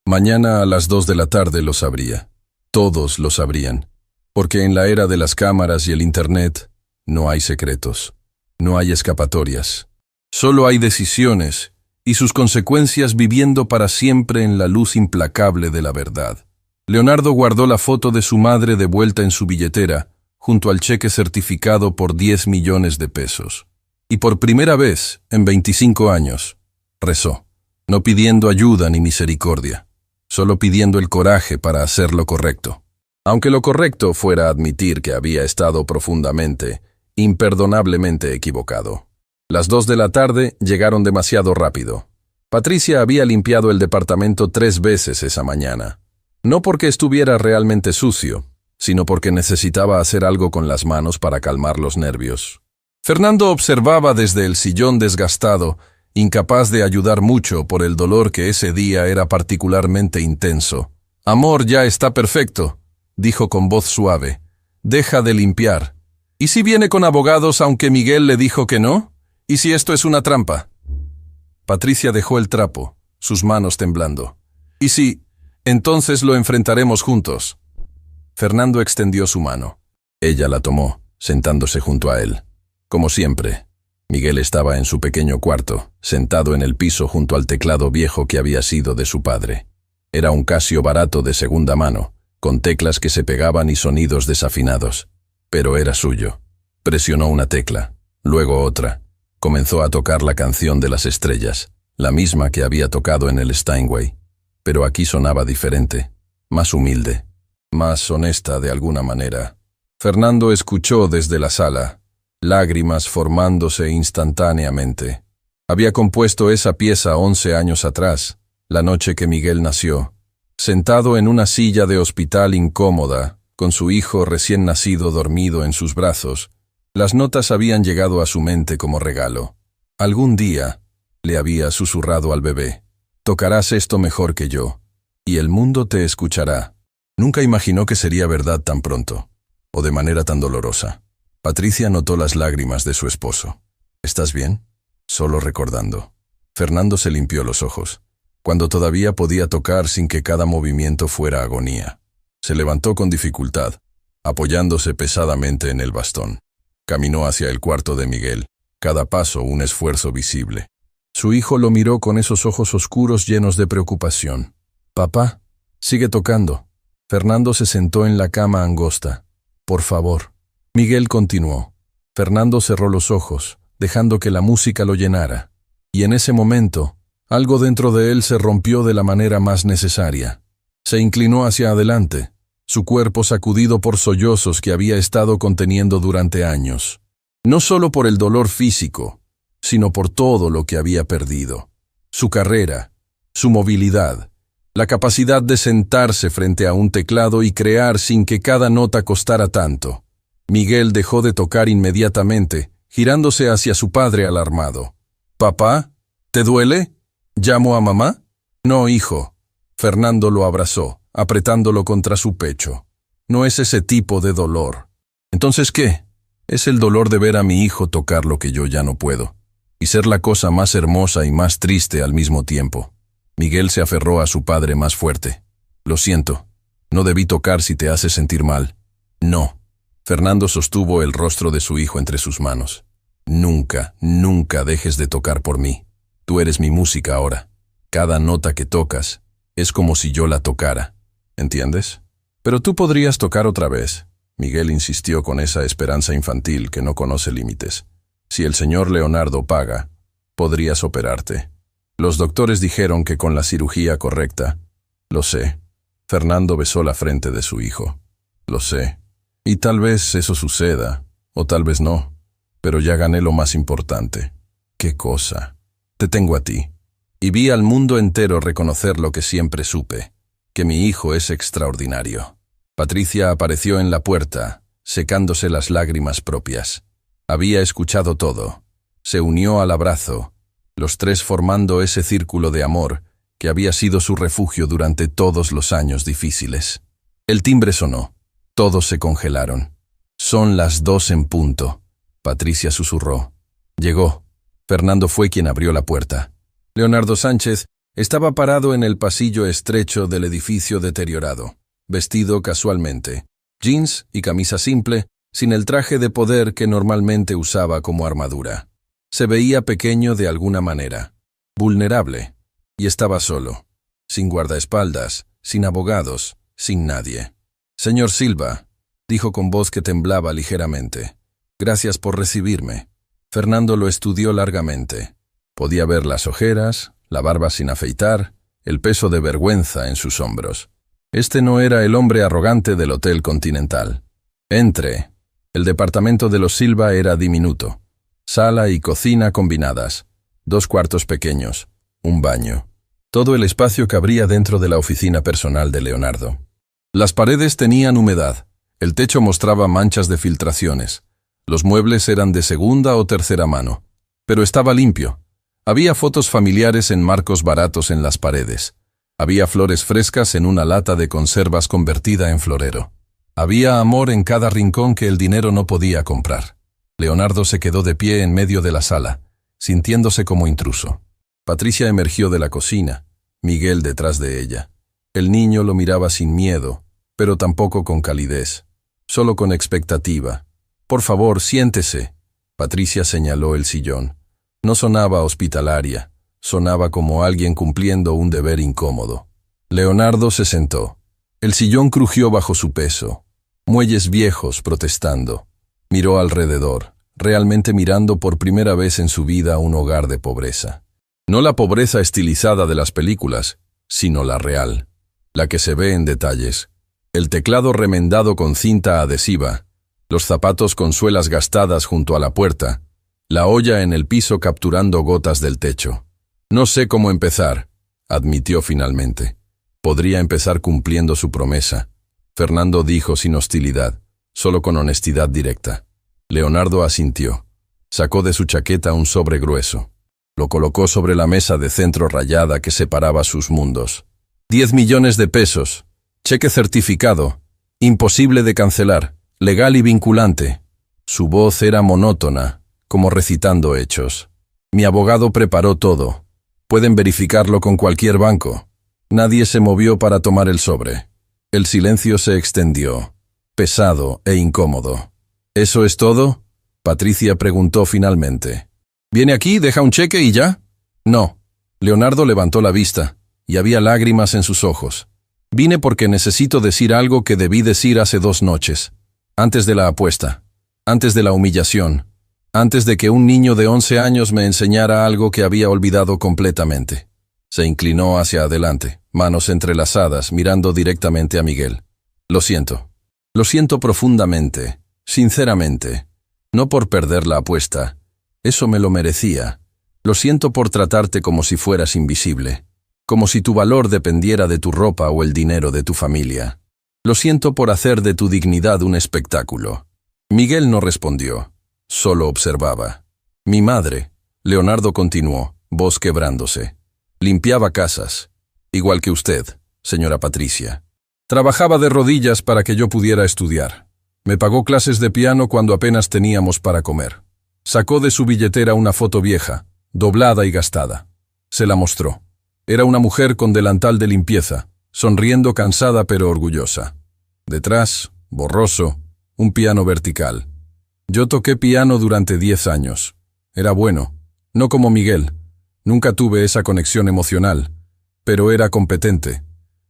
Mañana a las 2 de la tarde lo sabría. Todos lo sabrían. Porque en la era de las cámaras y el Internet, no hay secretos. No hay escapatorias. Solo hay decisiones, y sus consecuencias viviendo para siempre en la luz implacable de la verdad. Leonardo guardó la foto de su madre de vuelta en su billetera, junto al cheque certificado por 10 millones de pesos. Y por primera vez, en 25 años, rezó, no pidiendo ayuda ni misericordia, solo pidiendo el coraje para hacer lo correcto. Aunque lo correcto fuera admitir que había estado profundamente, imperdonablemente equivocado. Las 2 de la tarde llegaron demasiado rápido. Patricia había limpiado el departamento 3 veces esa mañana. No porque estuviera realmente sucio, sino porque necesitaba hacer algo con las manos para calmar los nervios. Fernando observaba desde el sillón desgastado, incapaz de ayudar mucho por el dolor que ese día era particularmente intenso. «Amor, ya está perfecto», dijo con voz suave. «Deja de limpiar. ¿Y si viene con abogados aunque Miguel le dijo que no? ¿Y si esto es una trampa?» Patricia dejó el trapo, sus manos temblando. «¿Y si? Entonces lo enfrentaremos juntos». Fernando extendió su mano. Ella la tomó, sentándose junto a él. Como siempre, Miguel estaba en su pequeño cuarto, sentado en el piso junto al teclado viejo que había sido de su padre. Era un Casio barato de segunda mano, con teclas que se pegaban y sonidos desafinados. Pero era suyo. Presionó una tecla, luego otra. Comenzó a tocar la canción de las estrellas, la misma que había tocado en el Steinway. Pero aquí sonaba diferente, más humilde, más honesta de alguna manera. Fernando escuchó desde la sala, lágrimas formándose instantáneamente. Había compuesto esa pieza 11 años atrás, la noche que Miguel nació. Sentado en una silla de hospital incómoda, con su hijo recién nacido dormido en sus brazos, las notas habían llegado a su mente como regalo. Algún día, le había susurrado al bebé, tocarás esto mejor que yo, y el mundo te escuchará. Nunca imaginó que sería verdad tan pronto, o de manera tan dolorosa. Patricia notó las lágrimas de su esposo. ¿Estás bien? Solo recordando. Fernando se limpió los ojos, cuando todavía podía tocar sin que cada movimiento fuera agonía. Se levantó con dificultad, apoyándose pesadamente en el bastón. Caminó hacia el cuarto de Miguel, cada paso un esfuerzo visible. Su hijo lo miró con esos ojos oscuros llenos de preocupación. «Papá, sigue tocando». Fernando se sentó en la cama angosta. «Por favor». Miguel continuó. Fernando cerró los ojos, dejando que la música lo llenara. Y en ese momento, algo dentro de él se rompió de la manera más necesaria. Se inclinó hacia adelante, su cuerpo sacudido por sollozos que había estado conteniendo durante años. No solo por el dolor físico, sino por todo lo que había perdido. Su carrera, su movilidad, la capacidad de sentarse frente a un teclado y crear sin que cada nota costara tanto. Miguel dejó de tocar inmediatamente, girándose hacia su padre alarmado. «¿Papá? ¿Te duele? ¿Llamo a mamá?» «No, hijo». Fernando lo abrazó, apretándolo contra su pecho. «No es ese tipo de dolor». «¿Entonces qué?» «Es el dolor de ver a mi hijo tocar lo que yo ya no puedo, y ser la cosa más hermosa y más triste al mismo tiempo». Miguel se aferró a su padre más fuerte. «Lo siento. No debí tocar si te hace sentir mal». «No». Fernando sostuvo el rostro de su hijo entre sus manos. «Nunca, nunca dejes de tocar por mí. Tú eres mi música ahora. Cada nota que tocas es como si yo la tocara. ¿Entiendes? Pero tú podrías tocar otra vez». Miguel insistió con esa esperanza infantil que no conoce límites. «Si el señor Leonardo paga, podrías operarte. Los doctores dijeron que con la cirugía correcta». «Lo sé». Fernando besó la frente de su hijo. «Lo sé. Y tal vez eso suceda, o tal vez no, pero ya gané lo más importante». «¿Qué cosa?» «Te tengo a ti. Y vi al mundo entero reconocer lo que siempre supe, que mi hijo es extraordinario». Patricia apareció en la puerta, secándose las lágrimas propias. Había escuchado todo. Se unió al abrazo, los tres formando ese círculo de amor que había sido su refugio durante todos los años difíciles. El timbre sonó. Todos se congelaron. «Son las 2 en punto», Patricia susurró. Llegó. Fernando fue quien abrió la puerta. Leonardo Sánchez estaba parado en el pasillo estrecho del edificio deteriorado, vestido casualmente, jeans y camisa simple, sin el traje de poder que normalmente usaba como armadura. Se veía pequeño de alguna manera. vulnerable. Y estaba solo, sin guardaespaldas, sin abogados, sin nadie. «Señor Silva», dijo con voz que temblaba ligeramente. «Gracias por recibirme». Fernando lo estudió largamente. Podía ver las ojeras, la barba sin afeitar, el peso de vergüenza en sus hombros. Este no era el hombre arrogante del Hotel Continental. «Entre». El departamento de los Silva era diminuto. Sala y cocina combinadas, 2 cuartos pequeños, un baño. Todo el espacio cabría dentro de la oficina personal de Leonardo. Las paredes tenían humedad, el techo mostraba manchas de filtraciones, los muebles eran de segunda o tercera mano, pero estaba limpio. Había fotos familiares en marcos baratos en las paredes. Había flores frescas en una lata de conservas convertida en florero. Había amor en cada rincón que el dinero no podía comprar. Leonardo se quedó de pie en medio de la sala, sintiéndose como intruso. Patricia emergió de la cocina, Miguel detrás de ella. El niño lo miraba sin miedo, pero tampoco con calidez, solo con expectativa. «Por favor, siéntese». Patricia señaló el sillón. No sonaba hospitalaria, sonaba como alguien cumpliendo un deber incómodo. Leonardo se sentó. El sillón crujió bajo su peso. Muelles viejos protestando. Miró alrededor, realmente mirando por primera vez en su vida un hogar de pobreza. No la pobreza estilizada de las películas, sino la real, la que se ve en detalles. El teclado remendado con cinta adhesiva, los zapatos con suelas gastadas junto a la puerta, la olla en el piso capturando gotas del techo. «No sé cómo empezar», admitió finalmente. Podría empezar cumpliendo su promesa. Fernando dijo sin hostilidad, solo con honestidad directa. Leonardo asintió. Sacó de su chaqueta un sobre grueso. Lo colocó sobre la mesa de centro rayada que separaba sus mundos. 10 millones de pesos. Cheque certificado. Imposible de cancelar. Legal y vinculante. Su voz era monótona, como recitando hechos. Mi abogado preparó todo. Pueden verificarlo con cualquier banco. Nadie se movió para tomar el sobre. El silencio se extendió, pesado e incómodo. «¿Eso es todo?», Patricia preguntó finalmente. «¿Viene aquí, deja un cheque y ya?» «No». Leonardo levantó la vista, y había lágrimas en sus ojos. «Vine porque necesito decir algo que debí decir hace 2 noches. Antes de la apuesta. Antes de la humillación. Antes de que un niño de 11 años me enseñara algo que había olvidado completamente». Se inclinó hacia adelante, manos entrelazadas, mirando directamente a Miguel. «Lo siento. Lo siento profundamente, sinceramente. No por perder la apuesta. Eso me lo merecía. Lo siento por tratarte como si fueras invisible. Como si tu valor dependiera de tu ropa o el dinero de tu familia. Lo siento por hacer de tu dignidad un espectáculo». Miguel no respondió. Solo observaba. «Mi madre», Leonardo continuó, voz quebrándose. «Limpiaba casas, igual que usted, señora Patricia. Trabajaba de rodillas para que yo pudiera estudiar. Me pagó clases de piano cuando apenas teníamos para comer. Sacó de su billetera una foto vieja, doblada y gastada. Se la mostró. Era una mujer con delantal de limpieza, sonriendo cansada pero orgullosa. Detrás, borroso, un piano vertical. Yo toqué piano durante 10 años. Era bueno, no como Miguel. Nunca tuve esa conexión emocional, pero era competente.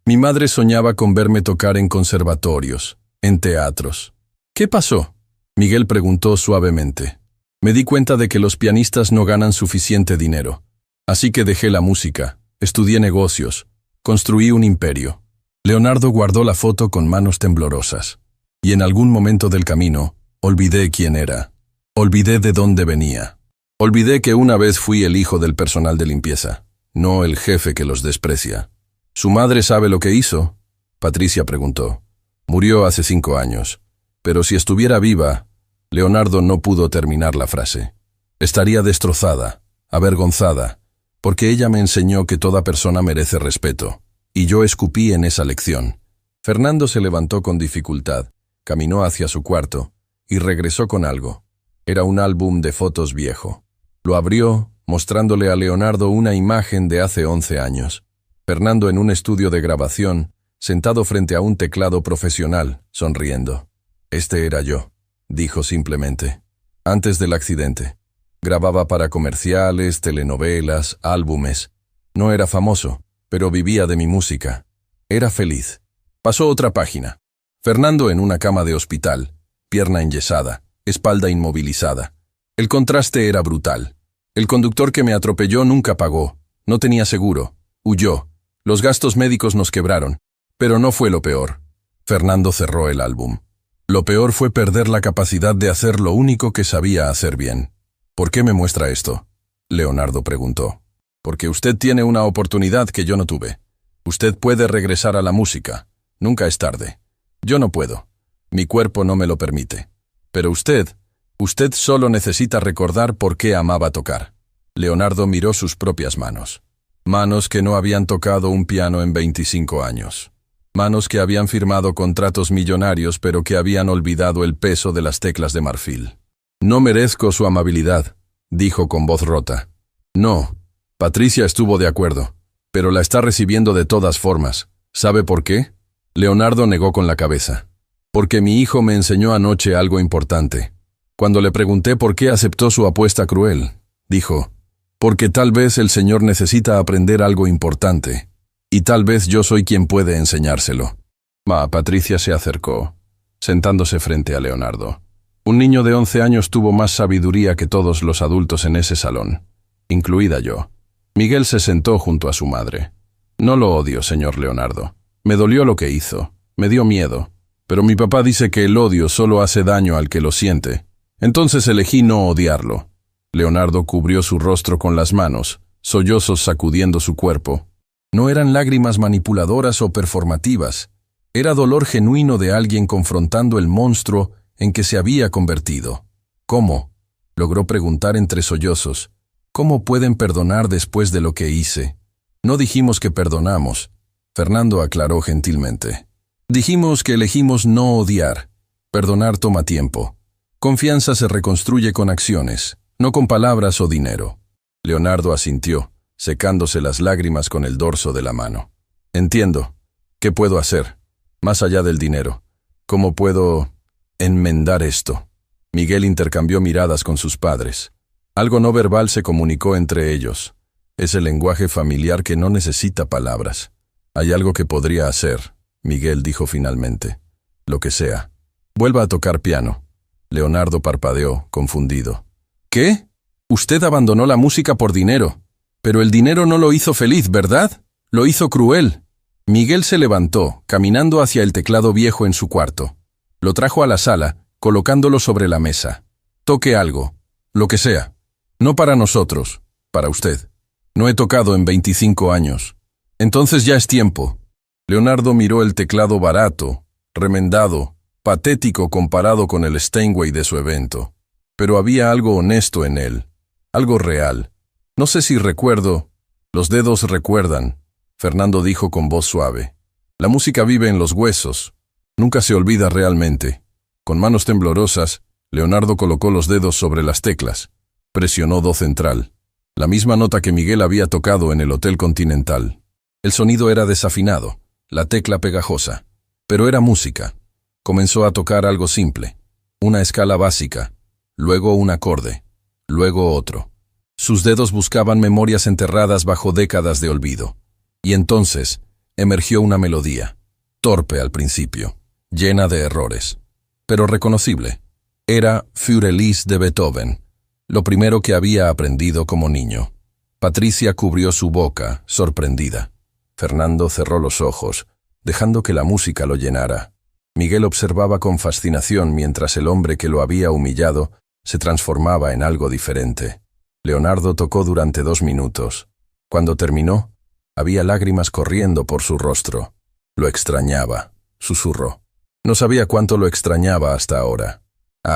Mi madre soñaba con verme tocar en conservatorios, en teatros. ¿Qué pasó?, Miguel preguntó suavemente. Me di cuenta de que los pianistas no ganan suficiente dinero. Así que dejé la música, estudié negocios, construí un imperio. Leonardo guardó la foto con manos temblorosas. Y en algún momento del camino, olvidé quién era. Olvidé de dónde venía. Olvidé que una vez fui el hijo del personal de limpieza, no el jefe que los desprecia. ¿Su madre sabe lo que hizo?, Patricia preguntó. Murió hace 5 años, pero si estuviera viva, Leonardo no pudo terminar la frase. Estaría destrozada, avergonzada, porque ella me enseñó que toda persona merece respeto, y yo escupí en esa lección. Fernando se levantó con dificultad, caminó hacia su cuarto, y regresó con algo. Era un álbum de fotos viejo. Lo abrió, mostrándole a Leonardo una imagen de hace 11 años. Fernando en un estudio de grabación, sentado frente a un teclado profesional, sonriendo. «Este era yo», dijo simplemente. «Antes del accidente. Grababa para comerciales, telenovelas, álbumes. No era famoso, pero vivía de mi música. Era feliz. Pasó otra página. Fernando en una cama de hospital, pierna enyesada, espalda inmovilizada. El contraste era brutal. El conductor que me atropelló nunca pagó, no tenía seguro, huyó. Los gastos médicos nos quebraron, pero no fue lo peor. Fernando cerró el álbum. Lo peor fue perder la capacidad de hacer lo único que sabía hacer bien. ¿Por qué me muestra esto?, Leonardo preguntó. Porque usted tiene una oportunidad que yo no tuve. Usted puede regresar a la música. Nunca es tarde. Yo no puedo. Mi cuerpo no me lo permite. Pero usted solo necesita recordar por qué amaba tocar. Leonardo miró sus propias manos. Manos que no habían tocado un piano en 25 años. Manos que habían firmado contratos millonarios pero que habían olvidado el peso de las teclas de marfil. No merezco su amabilidad, dijo con voz rota. No, Patricia estuvo de acuerdo, pero la está recibiendo de todas formas. ¿Sabe por qué? Leonardo negó con la cabeza. Porque mi hijo me enseñó anoche algo importante. Cuando le pregunté por qué aceptó su apuesta cruel, dijo, porque tal vez el señor necesita aprender algo importante, y tal vez yo soy quien puede enseñárselo. Patricia se acercó, sentándose frente a Leonardo. Un niño de 11 años tuvo más sabiduría que todos los adultos en ese salón, incluida yo. Miguel se sentó junto a su madre. No lo odio, señor Leonardo. Me dolió lo que hizo, me dio miedo, pero mi papá dice que el odio solo hace daño al que lo siente. Entonces elegí no odiarlo. Leonardo cubrió su rostro con las manos, sollozos sacudiendo su cuerpo. No eran lágrimas manipuladoras o performativas. Era dolor genuino de alguien confrontando el monstruo en que se había convertido. ¿Cómo?, logró preguntar entre sollozos. ¿Cómo pueden perdonar después de lo que hice? No dijimos que perdonamos, Fernando aclaró gentilmente. Dijimos que elegimos no odiar. Perdonar toma tiempo. Confianza se reconstruye con acciones, no con palabras o dinero. Leonardo asintió, secándose las lágrimas con el dorso de la mano. Entiendo. ¿Qué puedo hacer? Más allá del dinero. ¿Cómo puedo enmendar esto? Miguel intercambió miradas con sus padres. Algo no verbal se comunicó entre ellos. Es el lenguaje familiar que no necesita palabras. Hay algo que podría hacer, Miguel dijo finalmente. Lo que sea. Vuelva a tocar piano. Leonardo parpadeó, confundido. ¿Qué? Usted abandonó la música por dinero. Pero el dinero no lo hizo feliz, ¿verdad? Lo hizo cruel. Miguel se levantó, caminando hacia el teclado viejo en su cuarto. Lo trajo a la sala, colocándolo sobre la mesa. Toque algo, lo que sea. No para nosotros, para usted. No he tocado en 25 años. Entonces ya es tiempo. Leonardo miró el teclado barato, remendado, patético comparado con el Steinway de su evento. Pero había algo honesto en él, algo real. No sé si recuerdo. Los dedos recuerdan, Fernando dijo con voz suave. La música vive en los huesos. Nunca se olvida realmente. Con manos temblorosas, Leonardo colocó los dedos sobre las teclas. Presionó do central, la misma nota que Miguel había tocado en el Hotel Continental. El sonido era desafinado, la tecla pegajosa, pero era música. Comenzó a tocar algo simple, una escala básica, luego un acorde, luego otro. Sus dedos buscaban memorias enterradas bajo décadas de olvido. Y entonces emergió una melodía, torpe al principio, llena de errores, pero reconocible. Era Für Elise de Beethoven, lo primero que había aprendido como niño. Patricia cubrió su boca, sorprendida. Fernando cerró los ojos, dejando que la música lo llenara. Miguel observaba con fascinación mientras el hombre que lo había humillado se transformaba en algo diferente. Leonardo tocó durante 2 minutos. Cuando terminó, había lágrimas corriendo por su rostro. Lo extrañaba, susurró. No sabía cuánto lo extrañaba hasta ahora.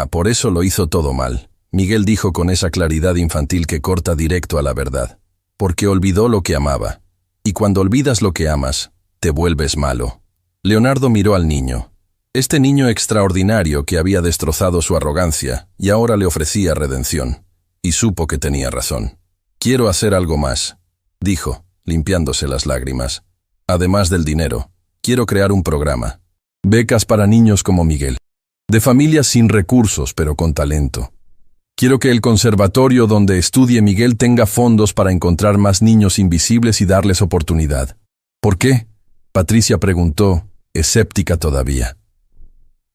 Por eso lo hizo todo mal, Miguel dijo con esa claridad infantil que corta directo a la verdad. Porque olvidó lo que amaba. Y cuando olvidas lo que amas, te vuelves malo. Leonardo miró al niño. Este niño extraordinario que había destrozado su arrogancia y ahora le ofrecía redención. Y supo que tenía razón. Quiero hacer algo más, dijo, limpiándose las lágrimas. Además del dinero, quiero crear un programa. Becas para niños como Miguel. De familias sin recursos pero con talento. Quiero que el conservatorio donde estudie Miguel tenga fondos para encontrar más niños invisibles y darles oportunidad. ¿Por qué?, Patricia preguntó, escéptica todavía.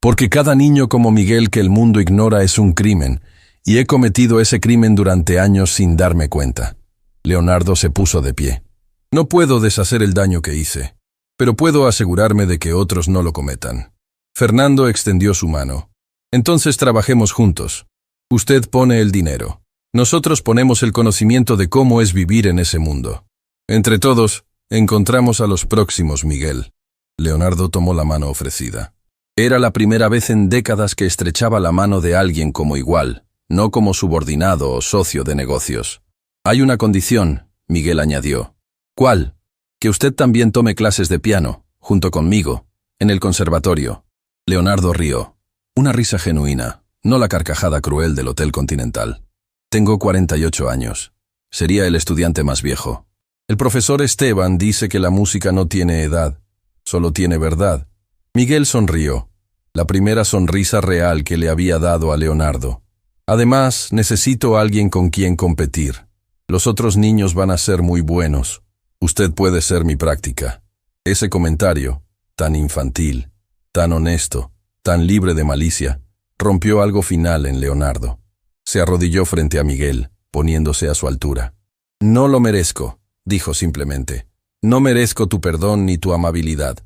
Porque cada niño como Miguel que el mundo ignora es un crimen, y he cometido ese crimen durante años sin darme cuenta. Leonardo se puso de pie. No puedo deshacer el daño que hice, pero puedo asegurarme de que otros no lo cometan. Fernando extendió su mano. Entonces trabajemos juntos. Usted pone el dinero. Nosotros ponemos el conocimiento de cómo es vivir en ese mundo. Entre todos, encontramos a los próximos Miguel. Leonardo tomó la mano ofrecida. Era la primera vez en décadas que estrechaba la mano de alguien como igual, no como subordinado o socio de negocios. Hay una condición, Miguel añadió. ¿Cuál? Que usted también tome clases de piano, junto conmigo, en el conservatorio. Leonardo rió. Una risa genuina, no la carcajada cruel del Hotel Continental. Tengo 48 años. Sería el estudiante más viejo. El profesor Esteban dice que la música no tiene edad, solo tiene verdad. Miguel sonrió, la primera sonrisa real que le había dado a Leonardo. Además, necesito a alguien con quien competir. Los otros niños van a ser muy buenos. Usted puede ser mi práctica. Ese comentario, tan infantil, tan honesto, tan libre de malicia, rompió algo final en Leonardo. Se arrodilló frente a Miguel, poniéndose a su altura. No lo merezco, dijo simplemente. No merezco tu perdón ni tu amabilidad.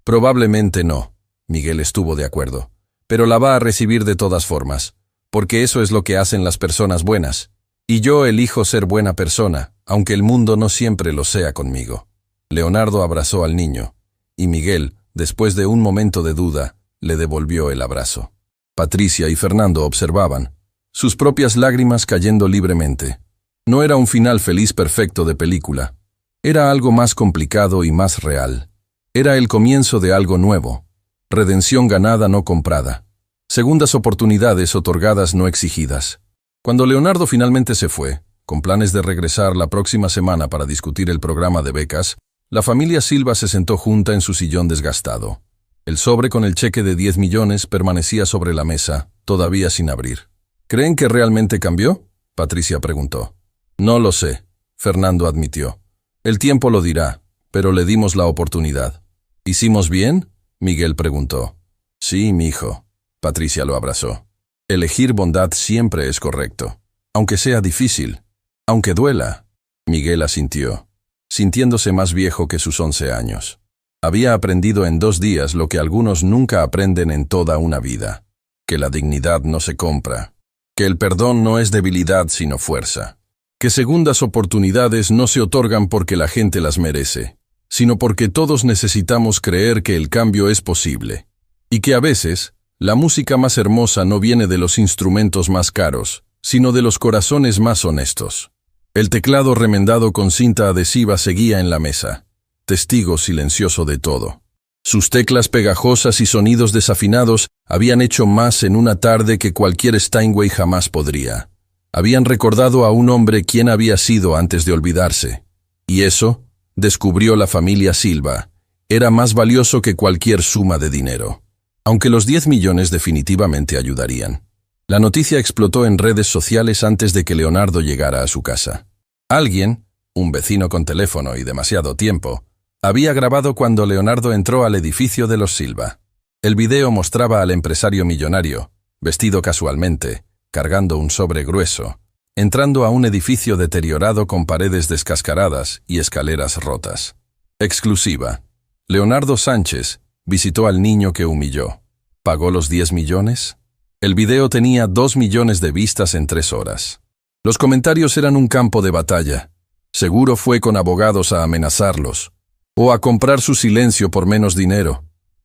Probablemente no, Miguel estuvo de acuerdo, pero la va a recibir de todas formas, porque eso es lo que hacen las personas buenas, y yo elijo ser buena persona, aunque el mundo no siempre lo sea conmigo. Leonardo abrazó al niño, y Miguel, después de un momento de duda, le devolvió el abrazo. Patricia y Fernando observaban, sus propias lágrimas cayendo libremente. No era un final feliz perfecto de película, era algo más complicado y más real. Era el comienzo de algo nuevo, redención ganada no comprada, segundas oportunidades otorgadas no exigidas. Cuando Leonardo finalmente se fue, con planes de regresar la próxima semana para discutir el programa de becas, la familia Silva se sentó junta en su sillón desgastado. El sobre con el cheque de 10 millones permanecía sobre la mesa, todavía sin abrir. ¿Creen que realmente cambió?, Patricia preguntó. No lo sé, Fernando admitió. El tiempo lo dirá, pero le dimos la oportunidad. ¿Hicimos bien?, Miguel preguntó. Sí, mi hijo. Patricia lo abrazó. Elegir bondad siempre es correcto, aunque sea difícil, aunque duela. Miguel asintió, sintiéndose más viejo que sus 11 años. Había aprendido en 2 días lo que algunos nunca aprenden en toda una vida, que la dignidad no se compra, que el perdón no es debilidad sino fuerza, que segundas oportunidades no se otorgan porque la gente las merece, sino porque todos necesitamos creer que el cambio es posible, y que a veces la música más hermosa no viene de los instrumentos más caros, sino de los corazones más honestos. El teclado remendado con cinta adhesiva seguía en la mesa, testigo silencioso de todo. Sus teclas pegajosas y sonidos desafinados habían hecho más en una tarde que cualquier Steinway jamás podría. Habían recordado a un hombre quien había sido antes de olvidarse, y eso, descubrió la familia Silva, era más valioso que cualquier suma de dinero. Aunque los 10 millones definitivamente ayudarían. La noticia explotó en redes sociales antes de que Leonardo llegara a su casa. Alguien, un vecino con teléfono y demasiado tiempo, había grabado cuando Leonardo entró al edificio de los Silva. El video mostraba al empresario millonario, vestido casualmente, cargando un sobre grueso, entrando a un edificio deteriorado con paredes descascaradas y escaleras rotas. Exclusiva. Leonardo Sánchez visitó al niño que humilló. ¿Pagó los 10 millones? El video tenía 2 millones de vistas en 3 horas. Los comentarios eran un campo de batalla. Seguro fue con abogados a amenazarlos, o a comprar su silencio por menos dinero.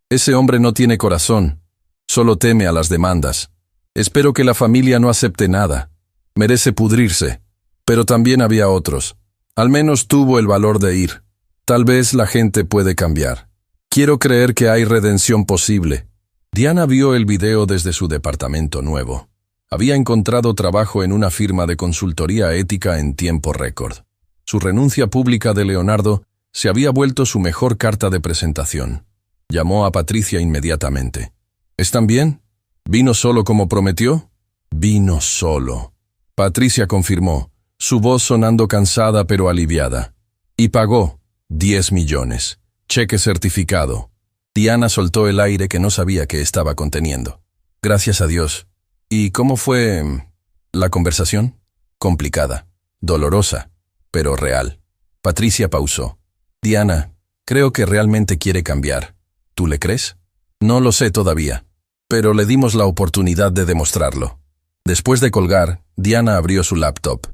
Ese hombre no tiene corazón, solo teme a las demandas. Espero que la familia no acepte nada. Merece pudrirse. Pero también había otros. Al menos tuvo el valor de ir. Tal vez la gente puede cambiar. Quiero creer que hay redención posible. Diana vio el video desde su departamento nuevo. Había encontrado trabajo en una firma de consultoría ética en tiempo récord. Su renuncia pública de Leonardo se había vuelto su mejor carta de presentación. Llamó a Patricia inmediatamente. ¿Están bien? ¿Vino solo como prometió? Vino solo. Patricia confirmó, su voz sonando cansada pero aliviada. Y pagó 10 millones. Cheque certificado. Diana soltó el aire que no sabía que estaba conteniendo. Gracias a Dios. ¿Y cómo fue la conversación? Complicada, dolorosa, pero real. Patricia pausó. Diana, creo que realmente quiere cambiar. ¿Tú le crees? No lo sé todavía, pero le dimos la oportunidad de demostrarlo. Después de colgar, Diana abrió su laptop.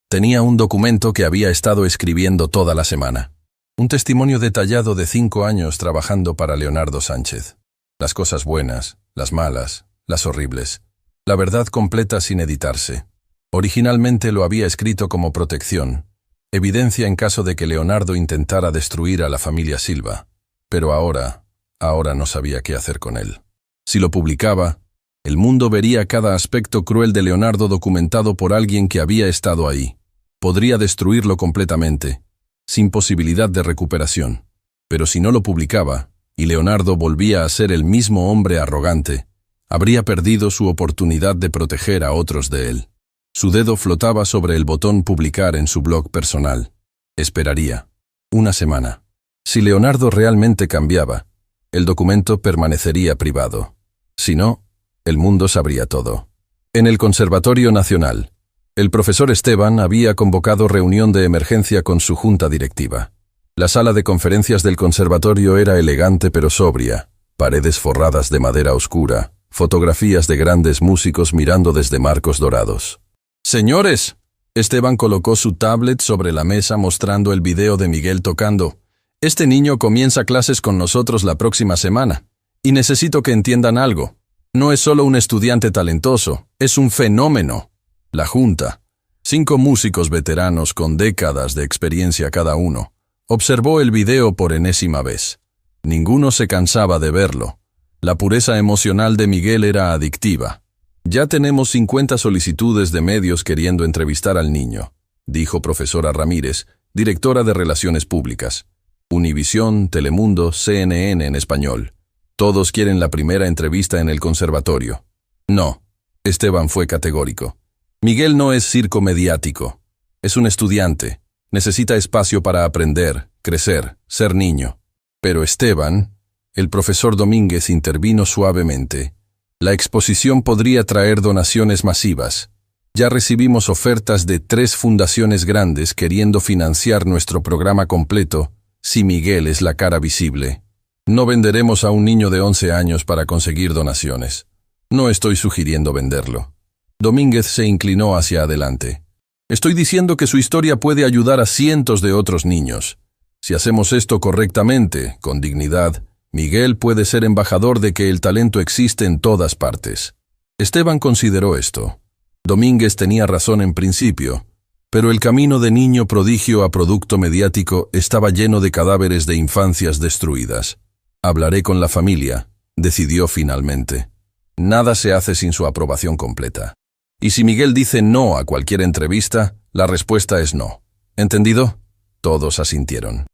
Tenía un documento que había estado escribiendo toda la semana. Un testimonio detallado de 5 años trabajando para Leonardo Sánchez. Las cosas buenas, las malas, las horribles. La verdad completa sin editarse. Originalmente lo había escrito como protección, evidencia en caso de que Leonardo intentara destruir a la familia Silva. Pero ahora no sabía qué hacer con él. Si lo publicaba, el mundo vería cada aspecto cruel de Leonardo documentado por alguien que había estado ahí. Podría destruirlo completamente, sin posibilidad de recuperación. Pero si no lo publicaba, y Leonardo volvía a ser el mismo hombre arrogante, habría perdido su oportunidad de proteger a otros de él. Su dedo flotaba sobre el botón publicar en su blog personal. Esperaría. Una semana. Si Leonardo realmente cambiaba, el documento permanecería privado. Si no, el mundo sabría todo. En el Conservatorio Nacional, el profesor Esteban había convocado reunión de emergencia con su junta directiva. La sala de conferencias del conservatorio era elegante pero sobria, paredes forradas de madera oscura, fotografías de grandes músicos mirando desde marcos dorados. «Señores», Esteban colocó su tablet sobre la mesa mostrando el video de Miguel tocando. «Este niño comienza clases con nosotros la próxima semana, y necesito que entiendan algo. No es solo un estudiante talentoso, es un fenómeno». La junta, 5 músicos veteranos con décadas de experiencia cada uno, observó el video por enésima vez. Ninguno se cansaba de verlo. La pureza emocional de Miguel era adictiva. «Ya tenemos 50 solicitudes de medios queriendo entrevistar al niño», dijo profesora Ramírez, directora de Relaciones Públicas. Univisión, Telemundo, CNN en español. Todos quieren la primera entrevista en el conservatorio. No, Esteban fue categórico. Miguel no es circo mediático. Es un estudiante. Necesita espacio para aprender, crecer, ser niño. Pero Esteban, el profesor Domínguez intervino suavemente. La exposición podría traer donaciones masivas. Ya recibimos ofertas de 3 fundaciones grandes queriendo financiar nuestro programa completo, si Miguel es la cara visible. No venderemos a un niño de 11 años para conseguir donaciones. No estoy sugiriendo venderlo. Domínguez se inclinó hacia adelante. Estoy diciendo que su historia puede ayudar a cientos de otros niños. Si hacemos esto correctamente, con dignidad, Miguel puede ser embajador de que el talento existe en todas partes. Esteban consideró esto. Domínguez tenía razón en principio, pero el camino de niño prodigio a producto mediático estaba lleno de cadáveres de infancias destruidas. Hablaré con la familia, decidió finalmente. Nada se hace sin su aprobación completa. Y si Miguel dice no a cualquier entrevista, la respuesta es no. ¿Entendido? Todos asintieron.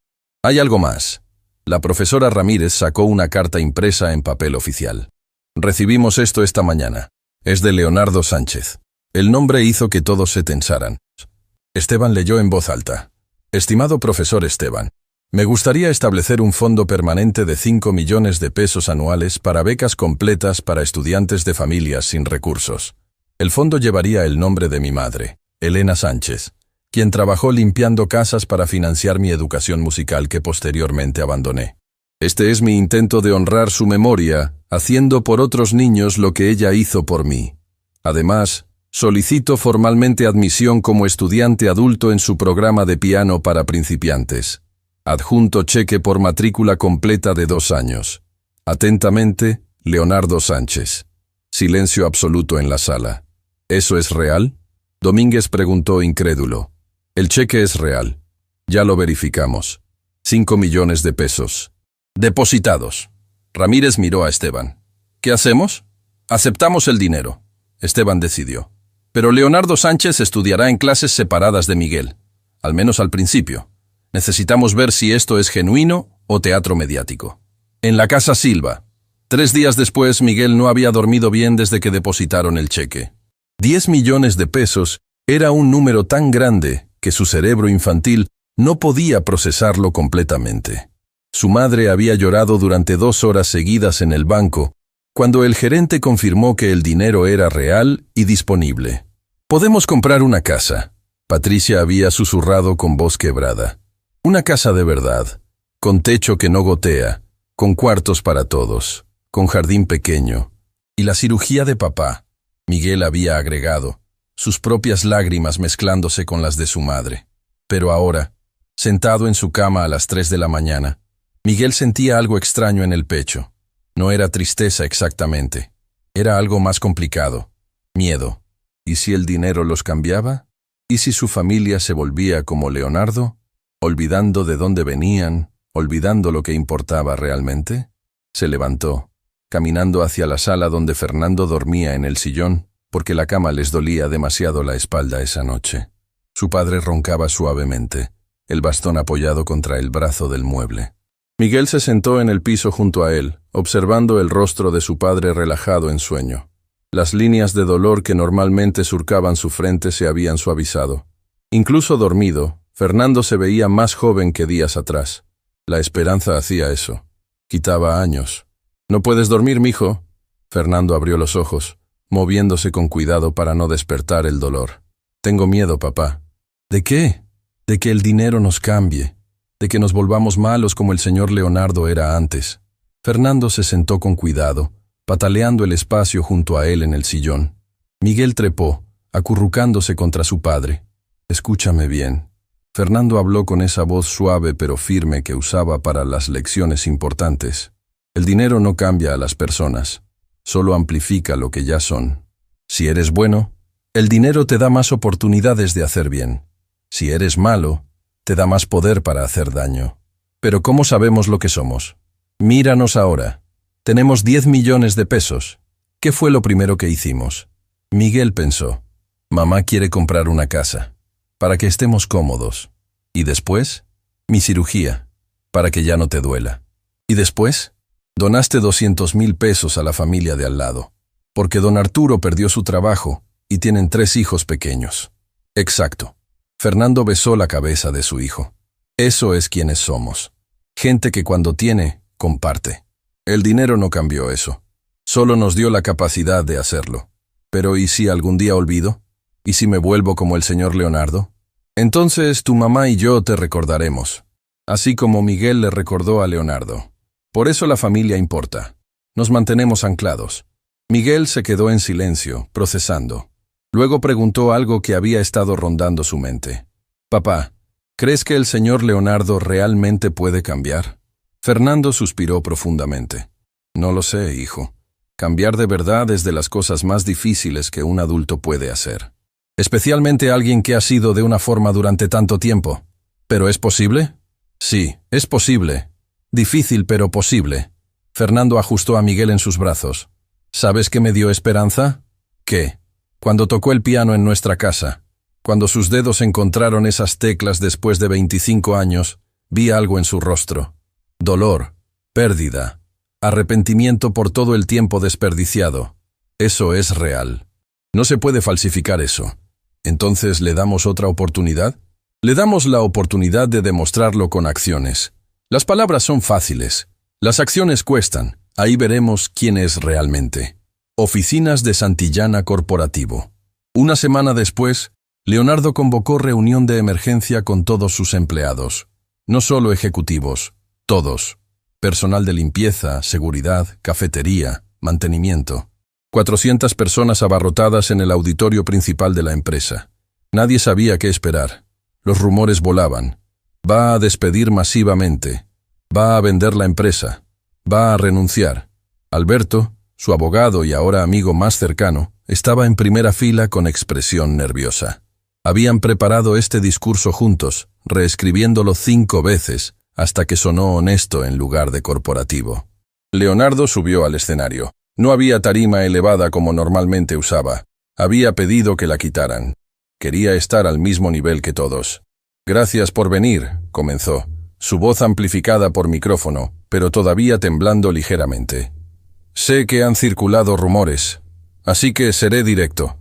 Hay algo más. La profesora Ramírez sacó una carta impresa en papel oficial. Recibimos esto esta mañana. Es de Leonardo Sánchez. El nombre hizo que todos se tensaran. Esteban leyó en voz alta. Estimado profesor Esteban, me gustaría establecer un fondo permanente de 5 millones de pesos anuales para becas completas para estudiantes de familias sin recursos. El fondo llevaría el nombre de mi madre, Elena Sánchez, quien trabajó limpiando casas para financiar mi educación musical que posteriormente abandoné. Este es mi intento de honrar su memoria, haciendo por otros niños lo que ella hizo por mí. Además, solicito formalmente admisión como estudiante adulto en su programa de piano para principiantes. Adjunto cheque por matrícula completa de 2 años. Atentamente, Leonardo Sánchez. Silencio absoluto en la sala. ¿Eso es real? Domínguez preguntó incrédulo. El cheque es real. Ya lo verificamos. 5 millones de pesos. Depositados. Ramírez miró a Esteban. ¿Qué hacemos? Aceptamos el dinero. Esteban decidió. Pero Leonardo Sánchez estudiará en clases separadas de Miguel. Al menos al principio. Necesitamos ver si esto es genuino o teatro mediático. En la casa Silva. 3 días después, Miguel no había dormido bien desde que depositaron el cheque. 10 millones de pesos Era un número tan grande que su cerebro infantil no podía procesarlo completamente. Su madre había llorado durante 2 horas seguidas en el banco, cuando el gerente confirmó que el dinero era real y disponible. «Podemos comprar una casa», Patricia había susurrado con voz quebrada. «Una casa de verdad, con techo que no gotea, con cuartos para todos, con jardín pequeño. Y la cirugía de papá», Miguel había agregado, sus propias lágrimas mezclándose con las de su madre. Pero ahora, sentado en su cama a las 3 de la mañana, Miguel sentía algo extraño en el pecho. No era tristeza exactamente, era algo más complicado, miedo. ¿Y si el dinero los cambiaba? ¿Y si su familia se volvía como Leonardo, olvidando de dónde venían, olvidando lo que importaba realmente? Se levantó, caminando hacia la sala donde Fernando dormía en el sillón, porque la cama les dolía demasiado la espalda esa noche. Su padre roncaba suavemente, el bastón apoyado contra el brazo del mueble. Miguel se sentó en el piso junto a él, observando el rostro de su padre relajado en sueño. Las líneas de dolor que normalmente surcaban su frente se habían suavizado. Incluso dormido, Fernando se veía más joven que días atrás. La esperanza hacía eso. Quitaba años. «¿No puedes dormir, mijo?» Fernando abrió los ojos, moviéndose con cuidado para no despertar el dolor. «Tengo miedo, papá». «¿De qué?» «De que el dinero nos cambie, de que nos volvamos malos como el señor Leonardo era antes». Fernando se sentó con cuidado, pataleando el espacio junto a él en el sillón. Miguel trepó, acurrucándose contra su padre. «Escúchame bien». Fernando habló con esa voz suave pero firme que usaba para las lecciones importantes. «El dinero no cambia a las personas, solo amplifica lo que ya son. Si eres bueno, el dinero te da más oportunidades de hacer bien. Si eres malo, te da más poder para hacer daño. Pero ¿cómo sabemos lo que somos? Míranos ahora. Tenemos 10 millones de pesos. ¿Qué fue lo primero que hicimos?» Miguel pensó. «Mamá quiere comprar una casa, para que estemos cómodos. Y después, mi cirugía, para que ya no te duela. Y después, donaste 200,000 pesos a la familia de al lado, porque don Arturo perdió su trabajo y tienen 3 hijos pequeños». «Exacto». Fernando besó la cabeza de su hijo. «Eso es quienes somos. Gente que cuando tiene, comparte. El dinero no cambió eso. Solo nos dio la capacidad de hacerlo. Pero ¿y si algún día olvido? ¿Y si me vuelvo como el señor Leonardo? Entonces tu mamá y yo te recordaremos, así como Miguel le recordó a Leonardo. Por eso la familia importa. Nos mantenemos anclados». Miguel se quedó en silencio, procesando. Luego preguntó algo que había estado rondando su mente. «Papá, ¿crees que el señor Leonardo realmente puede cambiar?» Fernando suspiró profundamente. «No lo sé, hijo. Cambiar de verdad es de las cosas más difíciles que un adulto puede hacer. Especialmente alguien que ha sido de una forma durante tanto tiempo. ¿Pero es posible?» «Sí, es posible. Difícil, pero posible». Fernando ajustó a Miguel en sus brazos. «¿Sabes qué me dio esperanza?» «¿Qué?» «Cuando tocó el piano en nuestra casa, cuando sus dedos encontraron esas teclas después de 25 años, vi algo en su rostro. Dolor, pérdida, arrepentimiento por todo el tiempo desperdiciado. Eso es real. No se puede falsificar eso. Entonces, ¿le damos otra oportunidad? Le damos la oportunidad de demostrarlo con acciones. Las palabras son fáciles. Las acciones cuestan. Ahí veremos quién es realmente». Oficinas de Santillana Corporativo. Una semana después, Leonardo convocó reunión de emergencia con todos sus empleados. No solo ejecutivos, todos. Personal de limpieza, seguridad, cafetería, mantenimiento. 400 personas abarrotadas en el auditorio principal de la empresa. Nadie sabía qué esperar. Los rumores volaban. Va a despedir masivamente. Va a vender la empresa. Va a renunciar. Alberto, su abogado y ahora amigo más cercano, estaba en primera fila con expresión nerviosa. Habían preparado este discurso juntos, reescribiéndolo 5 veces, hasta que sonó honesto en lugar de corporativo. Leonardo subió al escenario. No había tarima elevada como normalmente usaba. Había pedido que la quitaran. Quería estar al mismo nivel que todos. «Gracias por venir», comenzó, su voz amplificada por micrófono, pero todavía temblando ligeramente. «Sé que han circulado rumores, así que seré directo.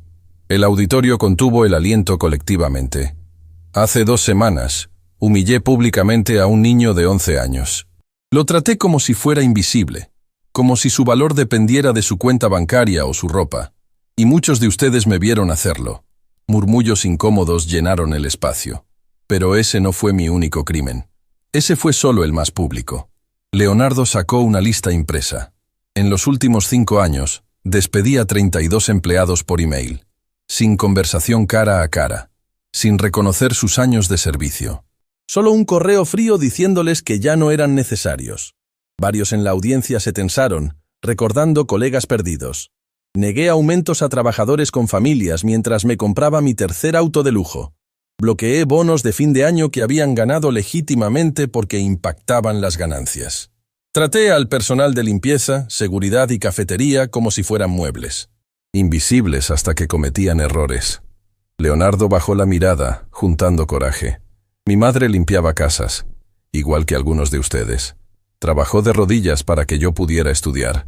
El auditorio contuvo el aliento colectivamente. Hace 2 semanas, humillé públicamente a un niño de 11 años. Lo traté como si fuera invisible, como si su valor dependiera de su cuenta bancaria o su ropa, y muchos de ustedes me vieron hacerlo. Murmullos incómodos llenaron el espacio. Pero ese no fue mi único crimen. Ese fue solo el más público. Leonardo sacó una lista impresa. En los últimos 5 años, despedí a 32 empleados por email, sin conversación cara a cara, sin reconocer sus años de servicio. Solo un correo frío diciéndoles que ya no eran necesarios. Varios en la audiencia se tensaron, recordando colegas perdidos. Negué aumentos a trabajadores con familias mientras me compraba mi tercer auto de lujo. Bloqueé bonos de fin de año que habían ganado legítimamente porque impactaban las ganancias. Traté al personal de limpieza, seguridad y cafetería como si fueran muebles. Invisibles hasta que cometían errores. Leonardo bajó la mirada, juntando coraje. Mi madre limpiaba casas, igual que algunos de ustedes. Trabajó de rodillas para que yo pudiera estudiar,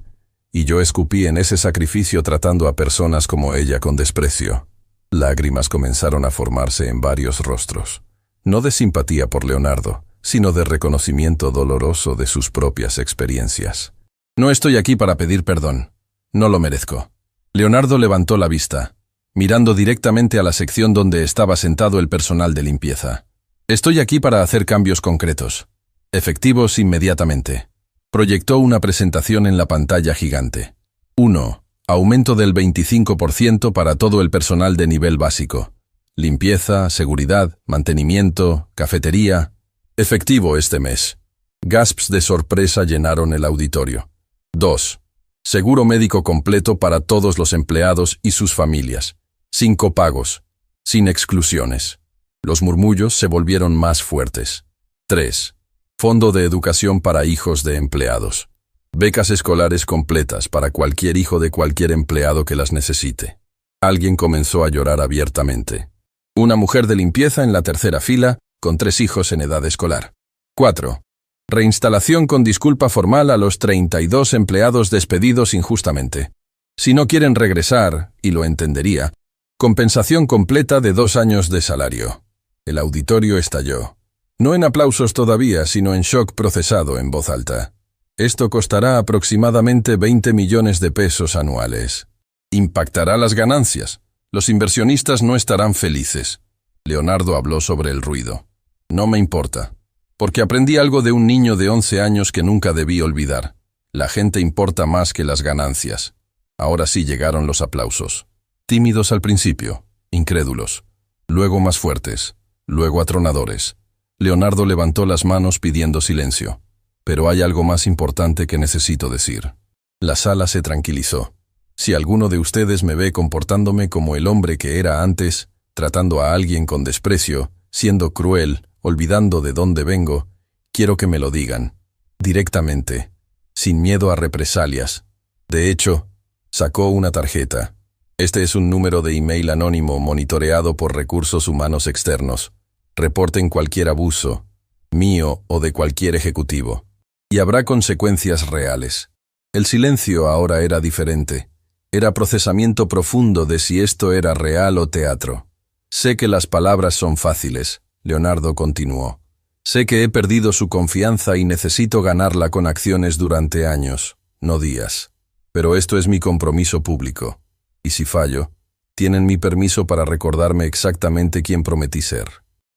y yo escupí en ese sacrificio tratando a personas como ella con desprecio. Lágrimas comenzaron a formarse en varios rostros, no de simpatía por Leonardo, sino de reconocimiento doloroso de sus propias experiencias. No estoy aquí para pedir perdón. No lo merezco. Leonardo levantó la vista, mirando directamente a la sección donde estaba sentado el personal de limpieza. Estoy aquí para hacer cambios concretos, efectivos inmediatamente. Proyectó una presentación en la pantalla gigante. 1. Aumento del 25% para todo el personal de nivel básico. Limpieza, seguridad, mantenimiento, cafetería. Efectivo este mes. Gasps de sorpresa llenaron el auditorio. 2. Seguro médico completo para todos los empleados y sus familias. 5 pagos, sin exclusiones. Los murmullos se volvieron más fuertes. 3. Fondo de educación para hijos de empleados. Becas escolares completas para cualquier hijo de cualquier empleado que las necesite. Alguien comenzó a llorar abiertamente. Una mujer de limpieza en la tercera fila, con 3 hijos en edad escolar. 4. Reinstalación con disculpa formal a los 32 empleados despedidos injustamente. Si no quieren regresar, y lo entendería, compensación completa de 2 años de salario. El auditorio estalló. No en aplausos todavía, sino en shock procesado en voz alta. Esto costará aproximadamente 20 millones de pesos anuales. Impactará las ganancias. Los inversionistas no estarán felices. Leonardo habló sobre el ruido. No me importa, porque aprendí algo de un niño de 11 años que nunca debí olvidar. La gente importa más que las ganancias. Ahora sí llegaron los aplausos. Tímidos al principio, incrédulos, luego más fuertes, luego atronadores. Leonardo levantó las manos pidiendo silencio. Pero hay algo más importante que necesito decir. La sala se tranquilizó. Si alguno de ustedes me ve comportándome como el hombre que era antes, tratando a alguien con desprecio, siendo cruel, olvidando de dónde vengo, quiero que me lo digan, directamente, sin miedo a represalias. De hecho, sacó una tarjeta. Este es un número de email anónimo monitoreado por recursos humanos externos. Reporten cualquier abuso, mío o de cualquier ejecutivo. Y habrá consecuencias reales. El silencio ahora era diferente. Era procesamiento profundo de si esto era real o teatro. Sé que las palabras son fáciles, Leonardo continuó. Sé que he perdido su confianza y necesito ganarla con acciones durante años, no días. Pero esto es mi compromiso público. Y si fallo, tienen mi permiso para recordarme exactamente quién prometí ser.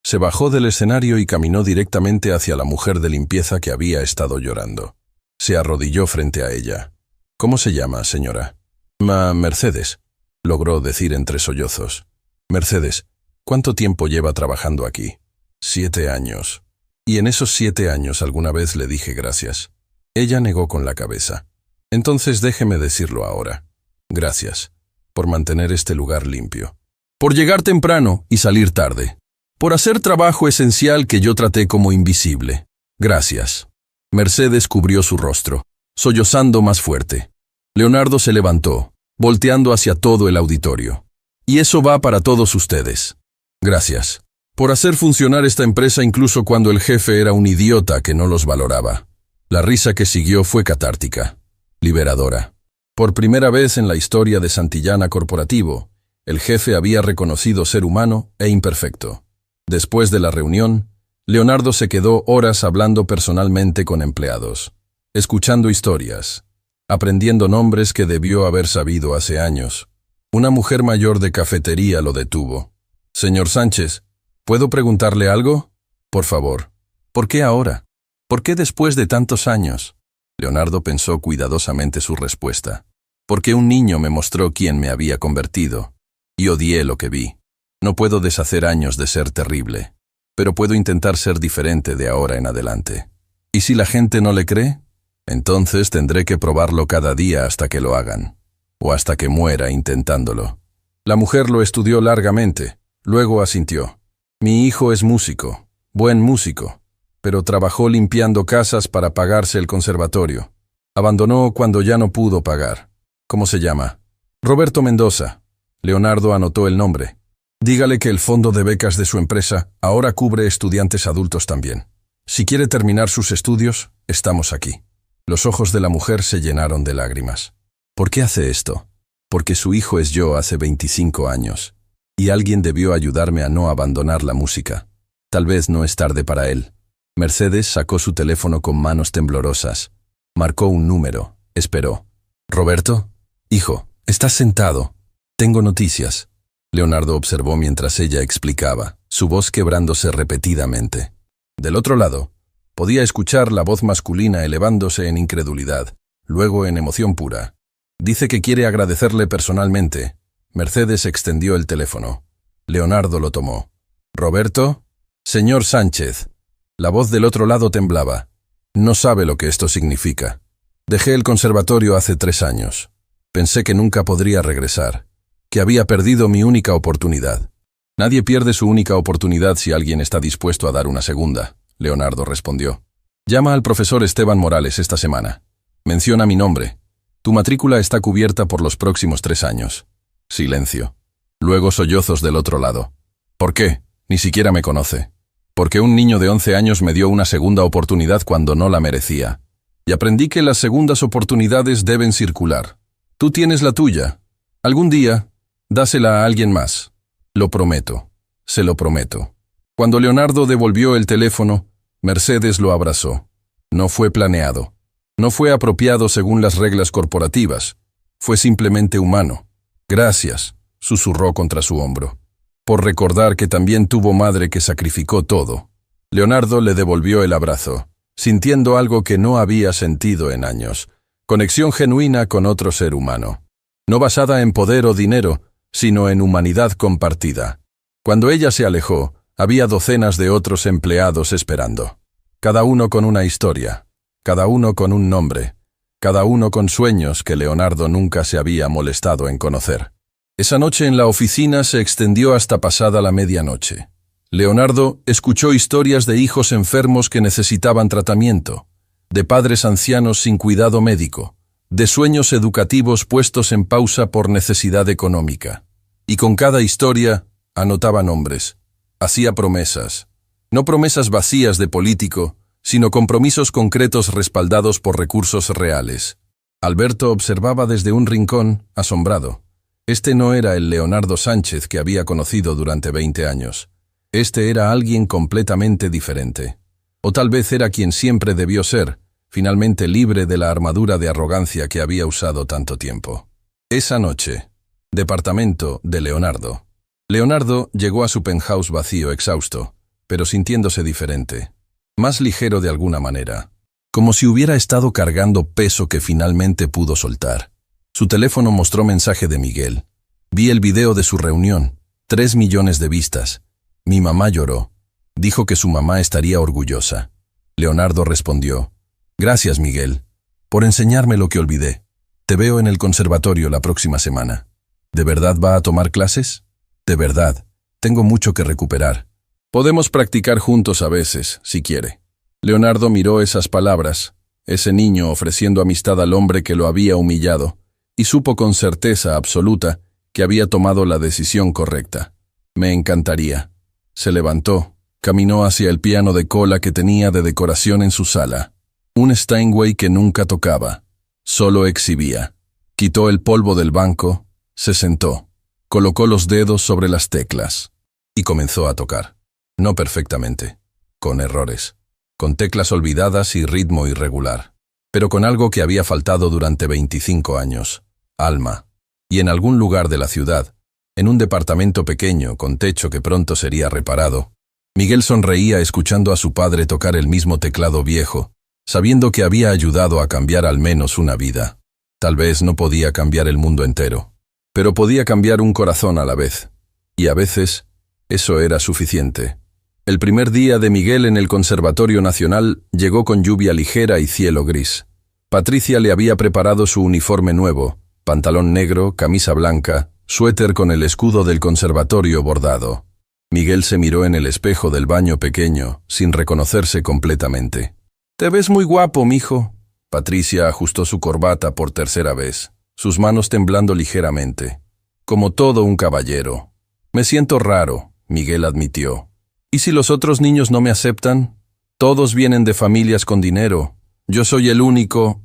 Se bajó del escenario y caminó directamente hacia la mujer de limpieza que había estado llorando. Se arrodilló frente a ella. ¿Cómo se llama, señora? Mercedes, logró decir entre sollozos. Mercedes, ¿cuánto tiempo lleva trabajando aquí? 7 años. Y en esos 7 años alguna vez le dije gracias. Ella negó con la cabeza. Entonces déjeme decirlo ahora. Gracias, por mantener este lugar limpio. Por llegar temprano y salir tarde. Por hacer trabajo esencial que yo traté como invisible. Gracias. Mercedes cubrió su rostro, sollozando más fuerte. Leonardo se levantó, volteando hacia todo el auditorio. Y eso va para todos ustedes. Gracias. Por hacer funcionar esta empresa incluso cuando el jefe era un idiota que no los valoraba. La risa que siguió fue catártica, liberadora. Por primera vez en la historia de Santillana Corporativo, El jefe había reconocido ser humano e imperfecto. Después de la reunión, Leonardo se quedó horas hablando personalmente con empleados, escuchando historias, aprendiendo nombres que debió haber sabido hace años. Una mujer mayor de cafetería lo detuvo. «Señor Sánchez, ¿puedo preguntarle algo? Por favor». «¿Por qué ahora? ¿Por qué después de tantos años?» Leonardo pensó cuidadosamente su respuesta. «Porque un niño me mostró quién me había convertido, y odié lo que vi. No puedo deshacer años de ser terrible, pero puedo intentar ser diferente de ahora en adelante. ¿Y si la gente no le cree? Entonces tendré que probarlo cada día hasta que lo hagan, o hasta que muera intentándolo». La mujer lo estudió largamente, luego asintió. «Mi hijo es músico, buen músico, pero trabajó limpiando casas para pagarse el conservatorio. Abandonó cuando ya no pudo pagar. ¿Cómo se llama?» «Roberto Mendoza». Leonardo anotó el nombre. «Dígale que el fondo de becas de su empresa ahora cubre estudiantes adultos también. Si quiere terminar sus estudios, estamos aquí». Los ojos de la mujer se llenaron de lágrimas. «¿Por qué hace esto?» «Porque su hijo es yo hace 25 años, y alguien debió ayudarme a no abandonar la música. Tal vez no es tarde para él». Mercedes sacó su teléfono con manos temblorosas. Marcó un número, esperó. «¿Roberto? Hijo, estás sentado. Tengo noticias». Leonardo observó mientras ella explicaba, su voz quebrándose repetidamente. Del otro lado, podía escuchar la voz masculina elevándose en incredulidad, luego en emoción pura. «Dice que quiere agradecerle personalmente». Mercedes extendió el teléfono. Leonardo lo tomó. «¿Roberto?» «Señor Sánchez». La voz del otro lado temblaba. «No sabe lo que esto significa. Dejé el conservatorio hace 3 años. Pensé que nunca podría regresar, que había perdido mi única oportunidad». «Nadie pierde su única oportunidad si alguien está dispuesto a dar una segunda», Leonardo respondió. «Llama al profesor Esteban Morales esta semana. Menciona mi nombre. Tu matrícula está cubierta por los próximos 3 años». Silencio. Luego sollozos del otro lado. «¿Por qué? Ni siquiera me conoce». «Porque un niño de 11 años me dio una segunda oportunidad cuando no la merecía. Y aprendí que las segundas oportunidades deben circular. Tú tienes la tuya. Algún día, dásela a alguien más. Lo prometo. Se lo prometo». Cuando Leonardo devolvió el teléfono, Mercedes lo abrazó. No fue planeado. No fue apropiado según las reglas corporativas. Fue simplemente humano. «Gracias», susurró contra su hombro, «por recordar que también tuvo madre que sacrificó todo». Leonardo le devolvió el abrazo, sintiendo algo que no había sentido en años. Conexión genuina con otro ser humano. No basada en poder o dinero, sino en humanidad compartida. Cuando ella se alejó, había docenas de otros empleados esperando. Cada uno con una historia, cada uno con un nombre, cada uno con sueños que Leonardo nunca se había molestado en conocer. Esa noche en la oficina se extendió hasta pasada la medianoche. Leonardo escuchó historias de hijos enfermos que necesitaban tratamiento, de padres ancianos sin cuidado médico, de sueños educativos puestos en pausa por necesidad económica. Y con cada historia anotaba nombres, hacía promesas, no promesas vacías de político, sino compromisos concretos respaldados por recursos reales. Alberto observaba desde un rincón, asombrado. Este no era el Leonardo Sánchez que había conocido durante 20 años. Este era alguien completamente diferente. O tal vez era quien siempre debió ser, finalmente libre de la armadura de arrogancia que había usado tanto tiempo. Esa noche, departamento de Leonardo. Leonardo llegó a su penthouse vacío, exhausto, pero sintiéndose diferente. Más ligero de alguna manera. Como si hubiera estado cargando peso que finalmente pudo soltar. Su teléfono mostró mensaje de Miguel. Vi el video de su reunión. 3 millones de vistas. Mi mamá lloró. Dijo que su mamá estaría orgullosa. Leonardo respondió: «Gracias, Miguel, por enseñarme lo que olvidé. Te veo en el conservatorio la próxima semana». «¿De verdad va a tomar clases?» «De verdad. Tengo mucho que recuperar. Podemos practicar juntos a veces, si quiere». Leonardo miró esas palabras, ese niño ofreciendo amistad al hombre que lo había humillado, y supo con certeza absoluta que había tomado la decisión correcta. «Me encantaría». Se levantó, caminó hacia el piano de cola que tenía de decoración en su sala. Un Steinway que nunca tocaba, solo exhibía. Quitó el polvo del banco, se sentó. Colocó los dedos sobre las teclas y comenzó a tocar. No perfectamente, con errores, con teclas olvidadas y ritmo irregular, pero con algo que había faltado durante 25 años, alma. Y en algún lugar de la ciudad, en un departamento pequeño con techo que pronto sería reparado, Miguel sonreía escuchando a su padre tocar el mismo teclado viejo, sabiendo que había ayudado a cambiar al menos una vida. Tal vez no podía cambiar el mundo entero, pero podía cambiar un corazón a la vez. Y a veces, eso era suficiente. El primer día de Miguel en el Conservatorio Nacional llegó con lluvia ligera y cielo gris. Patricia le había preparado su uniforme nuevo, pantalón negro, camisa blanca, suéter con el escudo del conservatorio bordado. Miguel se miró en el espejo del baño pequeño, sin reconocerse completamente. «Te ves muy guapo, mijo». Patricia ajustó su corbata por tercera vez, sus manos temblando ligeramente. «Como todo un caballero». «Me siento raro», Miguel admitió. «¿Y si los otros niños no me aceptan? Todos vienen de familias con dinero. Yo soy el único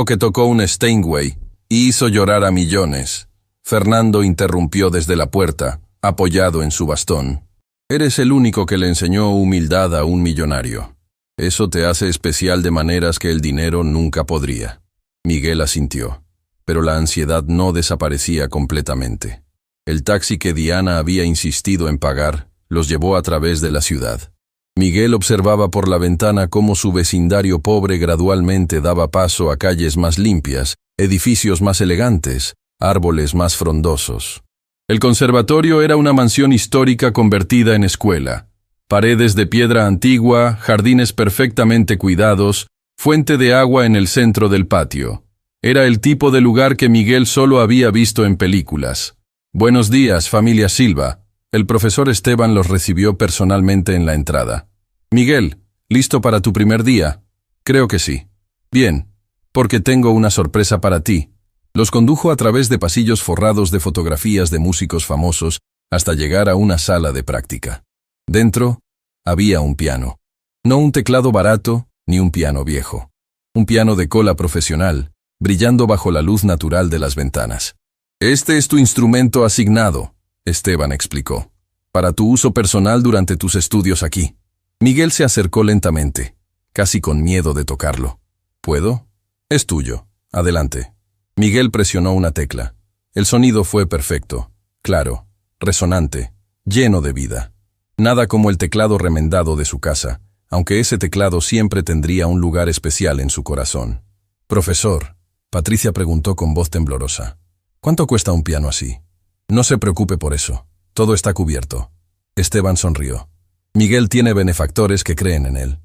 que tocó un Steinway y hizo llorar a millones». Fernando interrumpió desde la puerta, apoyado en su bastón. «Eres el único que le enseñó humildad a un millonario. Eso te hace especial de maneras que el dinero nunca podría». Miguel asintió, pero la ansiedad no desaparecía completamente. El taxi que Diana había insistido en pagar los llevó a través de la ciudad. Miguel observaba por la ventana cómo su vecindario pobre gradualmente daba paso a calles más limpias, edificios más elegantes, árboles más frondosos. El conservatorio era una mansión histórica convertida en escuela. Paredes de piedra antigua, jardines perfectamente cuidados, fuente de agua en el centro del patio. Era el tipo de lugar que Miguel solo había visto en películas. «Buenos días, familia Silva». El profesor Esteban los recibió personalmente en la entrada. «Miguel, ¿listo para tu primer día?» «Creo que sí». «Bien, porque tengo una sorpresa para ti». Los condujo a través de pasillos forrados de fotografías de músicos famosos hasta llegar a una sala de práctica. Dentro había un piano. No un teclado barato ni un piano viejo. Un piano de cola profesional, brillando bajo la luz natural de las ventanas. «Este es tu instrumento asignado», Esteban explicó, «para tu uso personal durante tus estudios aquí». Miguel se acercó lentamente, casi con miedo de tocarlo. «¿Puedo?» «Es tuyo. Adelante». Miguel presionó una tecla. El sonido fue perfecto, claro, resonante, lleno de vida. Nada como el teclado remendado de su casa, aunque ese teclado siempre tendría un lugar especial en su corazón. «Profesor», Patricia preguntó con voz temblorosa, «¿cuánto cuesta un piano así?» «No se preocupe por eso, todo está cubierto». Esteban sonrió. «Miguel tiene benefactores que creen en él».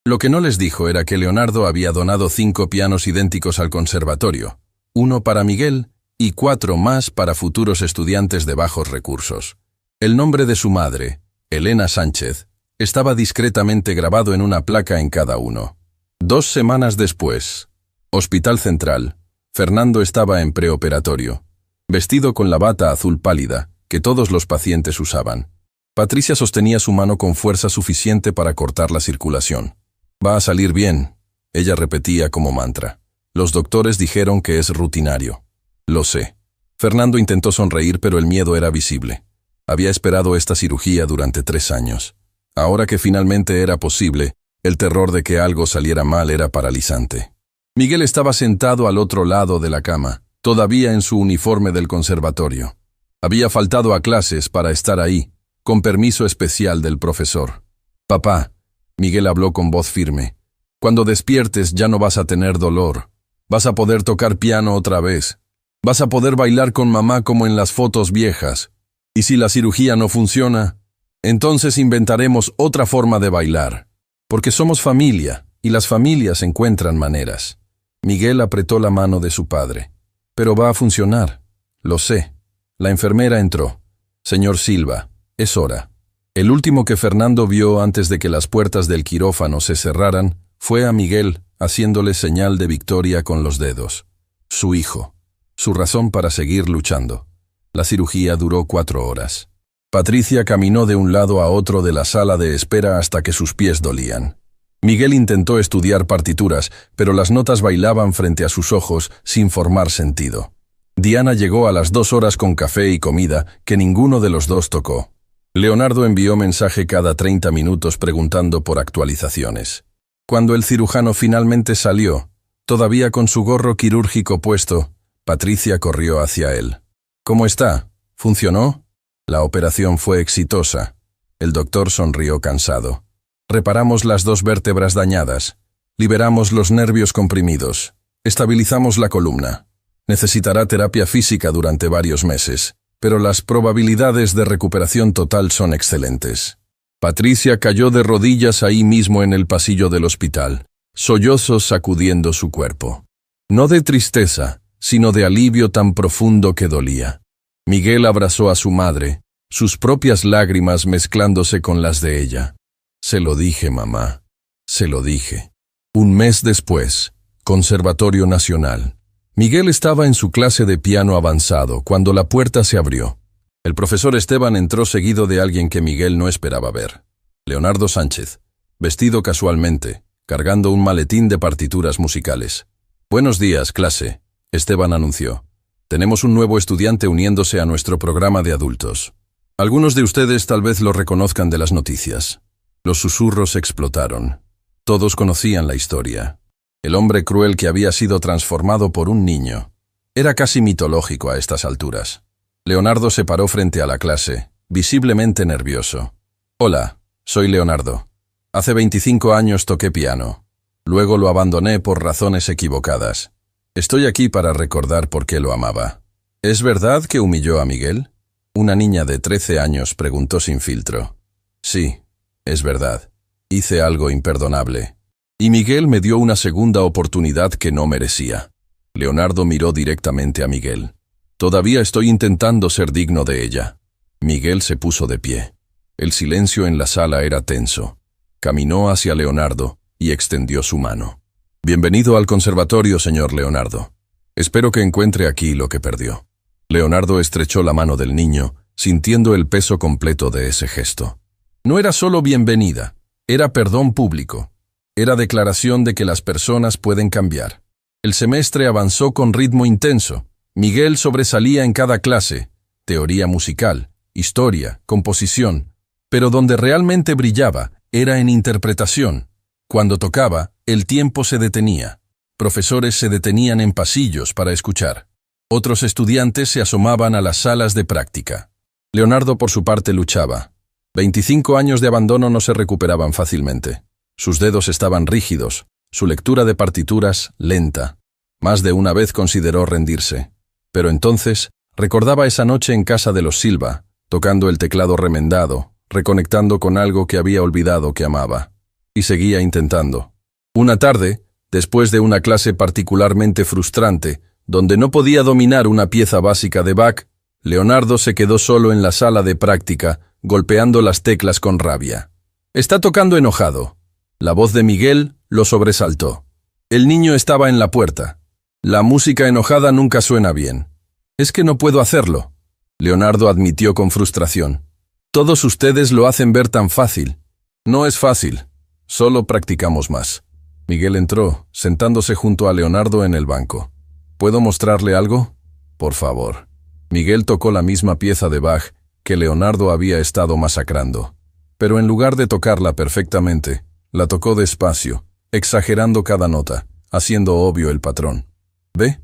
Lo que no les dijo era que Leonardo había donado 5 pianos idénticos al conservatorio, 1 para Miguel y 4 más para futuros estudiantes de bajos recursos. El nombre de su madre, Elena Sánchez, estaba discretamente grabado en una placa en cada uno. 2 semanas después, Hospital Central, Fernando estaba en preoperatorio, vestido con la bata azul pálida que todos los pacientes usaban. Patricia sostenía su mano con fuerza suficiente para cortar la circulación. «Va a salir bien», ella repetía como mantra. «Los doctores dijeron que es rutinario». «Lo sé». Fernando intentó sonreír, pero el miedo era visible. Había esperado esta cirugía durante 3 años. Ahora que finalmente era posible, el terror de que algo saliera mal era paralizante. Miguel estaba sentado al otro lado de la cama, todavía en su uniforme del conservatorio. Había faltado a clases para estar ahí, con permiso especial del profesor. «Papá», Miguel habló con voz firme, «cuando despiertes ya no vas a tener dolor. Vas a poder tocar piano otra vez. Vas a poder bailar con mamá como en las fotos viejas. Y si la cirugía no funciona, entonces inventaremos otra forma de bailar. Porque somos familia, y las familias encuentran maneras». Miguel apretó la mano de su padre. «Pero va a funcionar. Lo sé». La enfermera entró. «Señor Silva, es hora». El último que Fernando vio antes de que las puertas del quirófano se cerraran fue a Miguel haciéndole señal de victoria con los dedos. Su hijo. Su razón para seguir luchando. La cirugía duró 4 horas. Patricia caminó de un lado a otro de la sala de espera hasta que sus pies dolían. Miguel intentó estudiar partituras, pero las notas bailaban frente a sus ojos sin formar sentido. Diana llegó a las 2 horas con café y comida que ninguno de los dos tocó. Leonardo envió mensaje cada 30 minutos preguntando por actualizaciones. Cuando el cirujano finalmente salió, todavía con su gorro quirúrgico puesto, Patricia corrió hacia él. ¿Cómo está? ¿Funcionó? La operación fue exitosa. El doctor sonrió cansado. Reparamos las 2 vértebras dañadas. Liberamos los nervios comprimidos. Estabilizamos la columna. Necesitará terapia física durante varios meses, pero las probabilidades de recuperación total son excelentes. Patricia cayó de rodillas ahí mismo en el pasillo del hospital, sollozos sacudiendo su cuerpo. No de tristeza, sino de alivio tan profundo que dolía. Miguel abrazó a su madre, sus propias lágrimas mezclándose con las de ella. Se lo dije, mamá. Se lo dije. Un mes después, Conservatorio Nacional. Miguel estaba en su clase de piano avanzado cuando la puerta se abrió. El profesor Esteban entró seguido de alguien que Miguel no esperaba ver. Leonardo Sánchez, vestido casualmente, cargando un maletín de partituras musicales. «Buenos días, clase», Esteban anunció. «Tenemos un nuevo estudiante uniéndose a nuestro programa de adultos. Algunos de ustedes tal vez lo reconozcan de las noticias». Los susurros explotaron. Todos conocían la historia. El hombre cruel que había sido transformado por un niño. Era casi mitológico a estas alturas. Leonardo se paró frente a la clase, visiblemente nervioso. «Hola, soy Leonardo. Hace 25 años toqué piano. Luego lo abandoné por razones equivocadas. Estoy aquí para recordar por qué lo amaba». «¿Es verdad que humilló a Miguel?», una niña de 13 años preguntó sin filtro. «Sí, es verdad. Hice algo imperdonable. Y Miguel me dio una segunda oportunidad que no merecía». Leonardo miró directamente a Miguel. «Todavía estoy intentando ser digno de ella». Miguel se puso de pie. El silencio en la sala era tenso. Caminó hacia Leonardo y extendió su mano. «Bienvenido al conservatorio, señor Leonardo. Espero que encuentre aquí lo que perdió». Leonardo estrechó la mano del niño, sintiendo el peso completo de ese gesto. No era solo bienvenida, era perdón público. Era declaración de que las personas pueden cambiar. El semestre avanzó con ritmo intenso. Miguel sobresalía en cada clase, teoría musical, historia, composición, pero donde realmente brillaba era en interpretación. Cuando tocaba, el tiempo se detenía. Profesores se detenían en pasillos para escuchar. Otros estudiantes se asomaban a las salas de práctica. Leonardo por su parte luchaba. 25 años de abandono no se recuperaban fácilmente. Sus dedos estaban rígidos, su lectura de partituras lenta. Más de una vez consideró rendirse. Pero entonces recordaba esa noche en casa de los Silva, tocando el teclado remendado, reconectando con algo que había olvidado que amaba. Y seguía intentando. Una tarde, después de una clase particularmente frustrante, donde no podía dominar una pieza básica de Bach, Leonardo se quedó solo en la sala de práctica, golpeando las teclas con rabia. «Está tocando enojado». La voz de Miguel lo sobresaltó. El niño estaba en la puerta. «La música enojada nunca suena bien». «Es que no puedo hacerlo», Leonardo admitió con frustración. «Todos ustedes lo hacen ver tan fácil». «No es fácil, solo practicamos más». Miguel entró, sentándose junto a Leonardo en el banco. «¿Puedo mostrarle algo?». «Por favor». Miguel tocó la misma pieza de Bach que Leonardo había estado masacrando. Pero en lugar de tocarla perfectamente, la tocó despacio, exagerando cada nota, haciendo obvio el patrón. ¿Ve?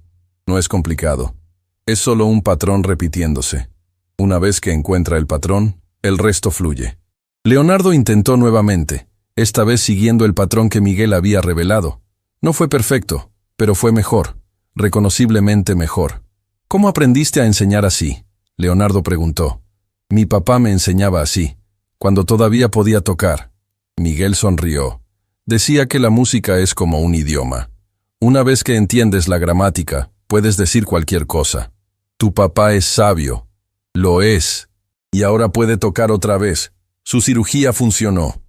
No es complicado. Es solo un patrón repitiéndose. Una vez que encuentra el patrón, el resto fluye. Leonardo intentó nuevamente, esta vez siguiendo el patrón que Miguel había revelado. No fue perfecto, pero fue mejor, reconociblemente mejor. «¿Cómo aprendiste a enseñar así?», Leonardo preguntó. «Mi papá me enseñaba así, cuando todavía podía tocar». Miguel sonrió. Decía que la música es como un idioma. Una vez que entiendes la gramática, puedes decir cualquier cosa. Tu papá es sabio. Lo es. Y ahora puede tocar otra vez. Su cirugía funcionó.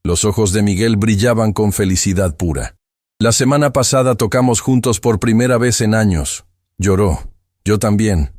Los ojos de Miguel brillaban con felicidad pura. «La semana pasada tocamos juntos por primera vez en años». Lloró. «Yo también».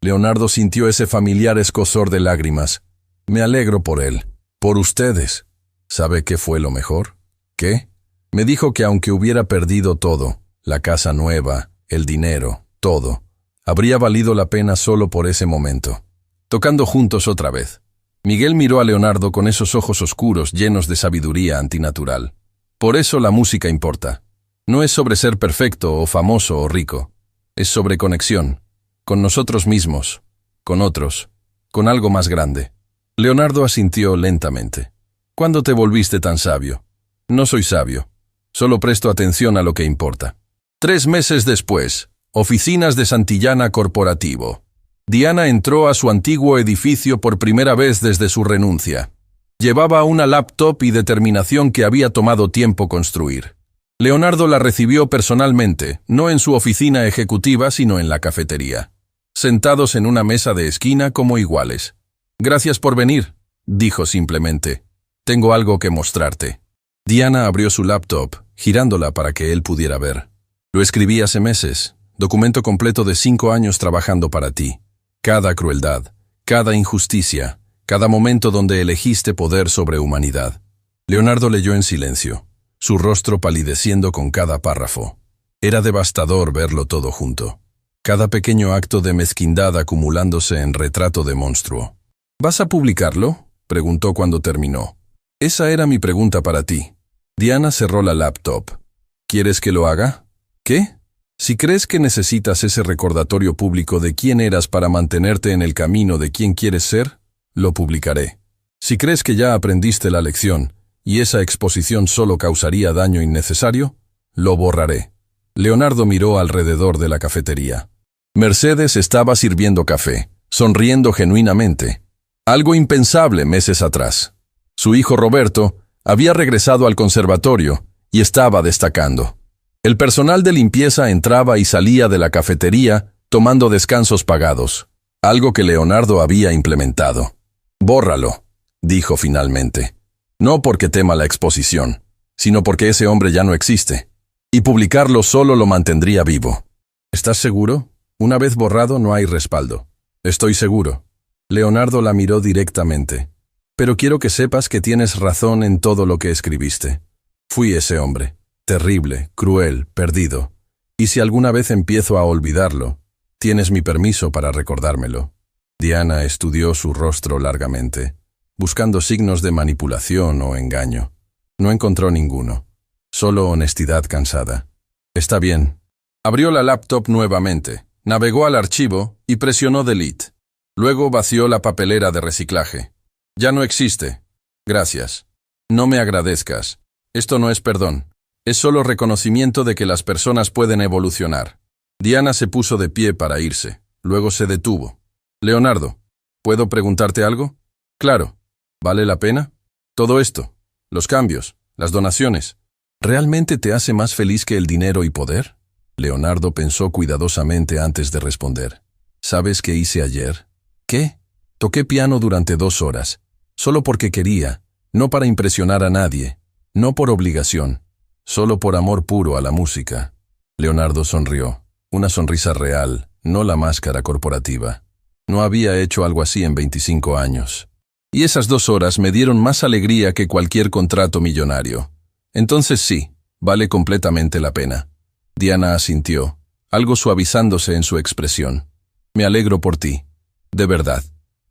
Leonardo sintió ese familiar escozor de lágrimas. «Me alegro por él. Por ustedes». ¿Sabe qué fue lo mejor? ¿Qué? Me dijo que aunque hubiera perdido todo, la casa nueva, el dinero, todo, Habría valido la pena solo por ese momento. Tocando juntos otra vez. Miguel miró a Leonardo con esos ojos oscuros llenos de sabiduría antinatural. Por eso la música importa. No es sobre ser perfecto o famoso o rico. Es sobre conexión. Con nosotros mismos. Con otros. Con algo más grande. Leonardo asintió lentamente. ¿Cuándo te volviste tan sabio? No soy sabio. Solo presto atención a lo que importa. 3 meses después, oficinas de Santillana Corporativo. Diana entró a su antiguo edificio por primera vez desde su renuncia. Llevaba una laptop y determinación que había tomado tiempo construir. Leonardo la recibió personalmente, no en su oficina ejecutiva, sino en la cafetería. Sentados en una mesa de esquina como iguales. «Gracias por venir», dijo simplemente. «Tengo algo que mostrarte». Diana abrió su laptop, girándola para que él pudiera ver. «Lo escribí hace meses. Documento completo de 5 años trabajando para ti. Cada crueldad, cada injusticia, cada momento donde elegiste poder sobre humanidad». Leonardo leyó en silencio, su rostro palideciendo con cada párrafo. Era devastador verlo todo junto. Cada pequeño acto de mezquindad acumulándose en retrato de monstruo. «¿Vas a publicarlo?», preguntó cuando terminó. «Esa era mi pregunta para ti». Diana cerró la laptop. «¿Quieres que lo haga?». «¿Qué?». «Si crees que necesitas ese recordatorio público de quién eras para mantenerte en el camino de quién quieres ser, lo publicaré. Si crees que ya aprendiste la lección y esa exposición solo causaría daño innecesario, lo borraré». Leonardo miró alrededor de la cafetería. Mercedes estaba sirviendo café, sonriendo genuinamente. Algo impensable meses atrás. Su hijo Roberto había regresado al conservatorio y estaba destacando. El personal de limpieza entraba y salía de la cafetería tomando descansos pagados, algo que Leonardo había implementado. «Bórralo», dijo finalmente. «No porque tema la exposición, sino porque ese hombre ya no existe. Y publicarlo solo lo mantendría vivo». «¿Estás seguro? Una vez borrado no hay respaldo». «Estoy seguro». Leonardo la miró directamente. «Pero quiero que sepas que tienes razón en todo lo que escribiste. Fui ese hombre, terrible, cruel, perdido. Y si alguna vez empiezo a olvidarlo, tienes mi permiso para recordármelo». Diana estudió su rostro largamente, buscando signos de manipulación o engaño. No encontró ninguno, solo honestidad cansada. «Está bien». Abrió la laptop nuevamente, navegó al archivo y presionó Delete. Luego vació la papelera de reciclaje. «Ya no existe. Gracias. No me agradezcas. Esto no es perdón. Es solo reconocimiento de que las personas pueden evolucionar». Diana se puso de pie para irse. Luego se detuvo. «Leonardo, ¿puedo preguntarte algo?». «Claro. ¿Vale la pena? Todo esto, los cambios, las donaciones, ¿realmente te hace más feliz que el dinero y poder?». Leonardo pensó cuidadosamente antes de responder. «¿Sabes qué hice ayer?». «¿Qué?». «Toqué piano durante 2 horas, solo porque quería, no para impresionar a nadie, no por obligación, solo por amor puro a la música». Leonardo sonrió, una sonrisa real, no la máscara corporativa. No había hecho algo así en 25 años. «Y esas 2 horas me dieron más alegría que cualquier contrato millonario. Entonces sí, vale completamente la pena». Diana asintió, algo suavizándose en su expresión. «Me alegro por ti. De verdad».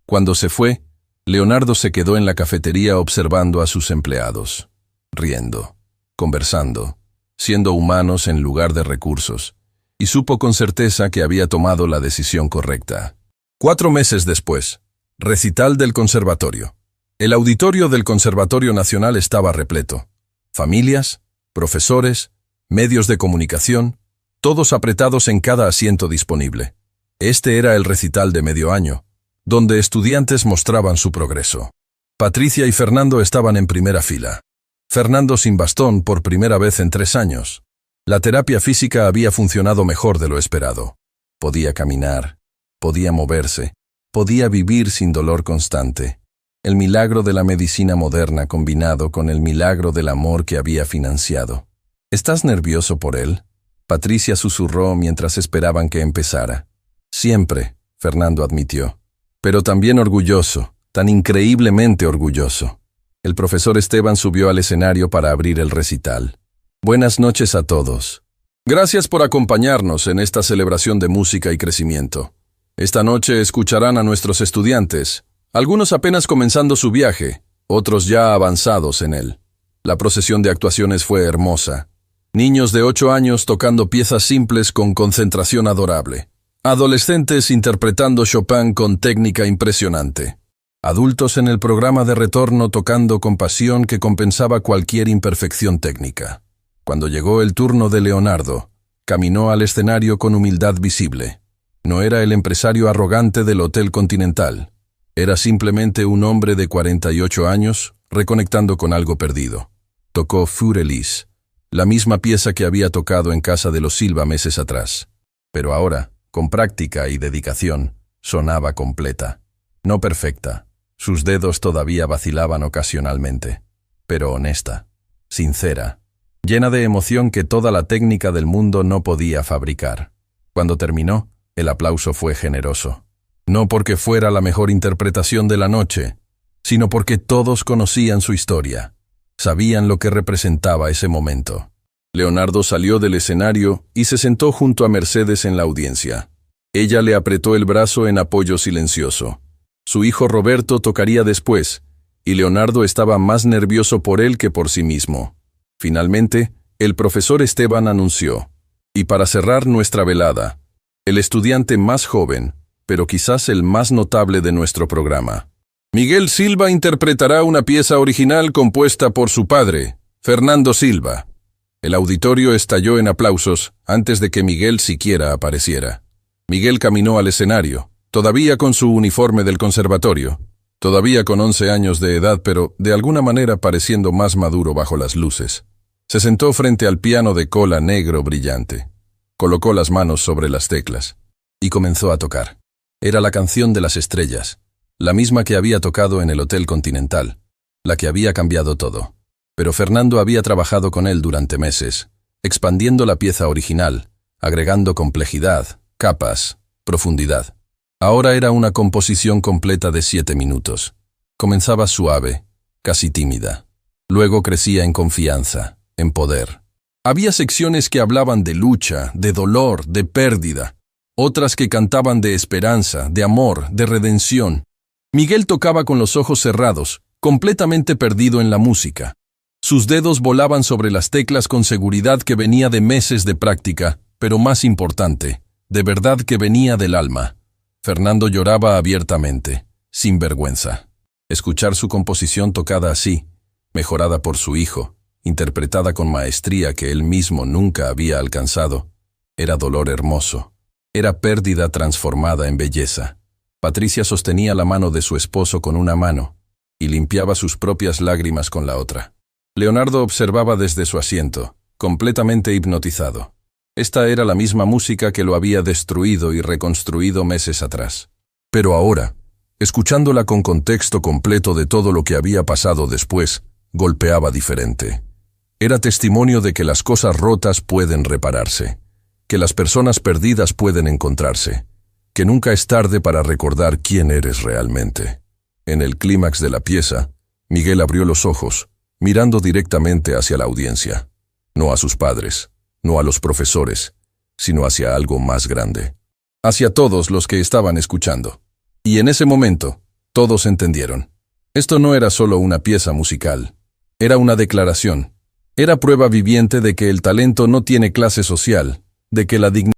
Cuando se fue, Leonardo se quedó en la cafetería observando a sus empleados, riendo, conversando, siendo humanos en lugar de recursos, y supo con certeza que había tomado la decisión correcta. 4 meses después, recital del conservatorio. El auditorio del Conservatorio Nacional estaba repleto. Familias, profesores, medios de comunicación, todos apretados en cada asiento disponible. Este era el recital de medio año, donde estudiantes mostraban su progreso. Patricia y Fernando estaban en primera fila. Fernando sin bastón por primera vez en 3 años. La terapia física había funcionado mejor de lo esperado. Podía caminar, podía moverse, podía vivir sin dolor constante. El milagro de la medicina moderna combinado con el milagro del amor que había financiado. «¿Estás nervioso por él?», Patricia susurró mientras esperaban que empezara. «Siempre», Fernando admitió. «Pero también orgulloso, tan increíblemente orgulloso». El profesor Esteban subió al escenario para abrir el recital. «Buenas noches a todos. Gracias por acompañarnos en esta celebración de música y crecimiento. Esta noche escucharán a nuestros estudiantes, algunos apenas comenzando su viaje, otros ya avanzados en él. La procesión de actuaciones fue hermosa. Niños de 8 años tocando piezas simples con concentración adorable. Adolescentes interpretando Chopin con técnica impresionante. Adultos en el programa de retorno tocando con pasión que compensaba cualquier imperfección técnica. Cuando llegó el turno de Leonardo, caminó al escenario con humildad visible. No era el empresario arrogante del Hotel Continental. Era simplemente un hombre de 48 años, reconectando con algo perdido. Tocó Fur-Elise, la misma pieza que había tocado en casa de los Silva meses atrás. Pero ahora, con práctica y dedicación, sonaba completa. No perfecta. Sus dedos todavía vacilaban ocasionalmente. Pero honesta, sincera, llena de emoción que toda la técnica del mundo no podía fabricar. Cuando terminó, el aplauso fue generoso. No porque fuera la mejor interpretación de la noche, sino porque todos conocían su historia. Sabían lo que representaba ese momento. Leonardo salió del escenario y se sentó junto a Mercedes en la audiencia. Ella le apretó el brazo en apoyo silencioso. Su hijo Roberto tocaría después, y Leonardo estaba más nervioso por él que por sí mismo. Finalmente, el profesor Esteban anunció, y para cerrar nuestra velada, el estudiante más joven, pero quizás el más notable de nuestro programa. Miguel Silva interpretará una pieza original compuesta por su padre, Fernando Silva. El auditorio estalló en aplausos antes de que Miguel siquiera apareciera. Miguel caminó al escenario, todavía con su uniforme del conservatorio, todavía con 11 años de edad, pero de alguna manera pareciendo más maduro bajo las luces. Se sentó frente al piano de cola negro brillante. Colocó las manos sobre las teclas y comenzó a tocar. Era la canción de las estrellas, la misma que había tocado en el Hotel Continental, la que había cambiado todo. Pero Fernando había trabajado con él durante meses, expandiendo la pieza original, agregando complejidad, capas, profundidad. Ahora era una composición completa de 7 minutos. Comenzaba suave, casi tímida. Luego crecía en confianza, en poder. Había secciones que hablaban de lucha, de dolor, de pérdida. Otras que cantaban de esperanza, de amor, de redención. Miguel tocaba con los ojos cerrados, completamente perdido en la música. Sus dedos volaban sobre las teclas con seguridad que venía de meses de práctica, pero más importante, de verdad que venía del alma. Fernando lloraba abiertamente, sin vergüenza. Escuchar su composición tocada así, mejorada por su hijo, interpretada con maestría que él mismo nunca había alcanzado, era dolor hermoso. Era pérdida transformada en belleza. Patricia sostenía la mano de su esposo con una mano y limpiaba sus propias lágrimas con la otra. Leonardo observaba desde su asiento, completamente hipnotizado. Esta era la misma música que lo había destruido y reconstruido meses atrás. Pero ahora, escuchándola con contexto completo de todo lo que había pasado después, golpeaba diferente. Era testimonio de que las cosas rotas pueden repararse, que las personas perdidas pueden encontrarse, que nunca es tarde para recordar quién eres realmente. En el clímax de la pieza, Miguel abrió los ojos, mirando directamente hacia la audiencia, no a sus padres, no a los profesores, sino hacia algo más grande, hacia todos los que estaban escuchando. Y en ese momento, todos entendieron. Esto no era solo una pieza musical, era una declaración, era prueba viviente de que el talento no tiene clase social, de que la dignidad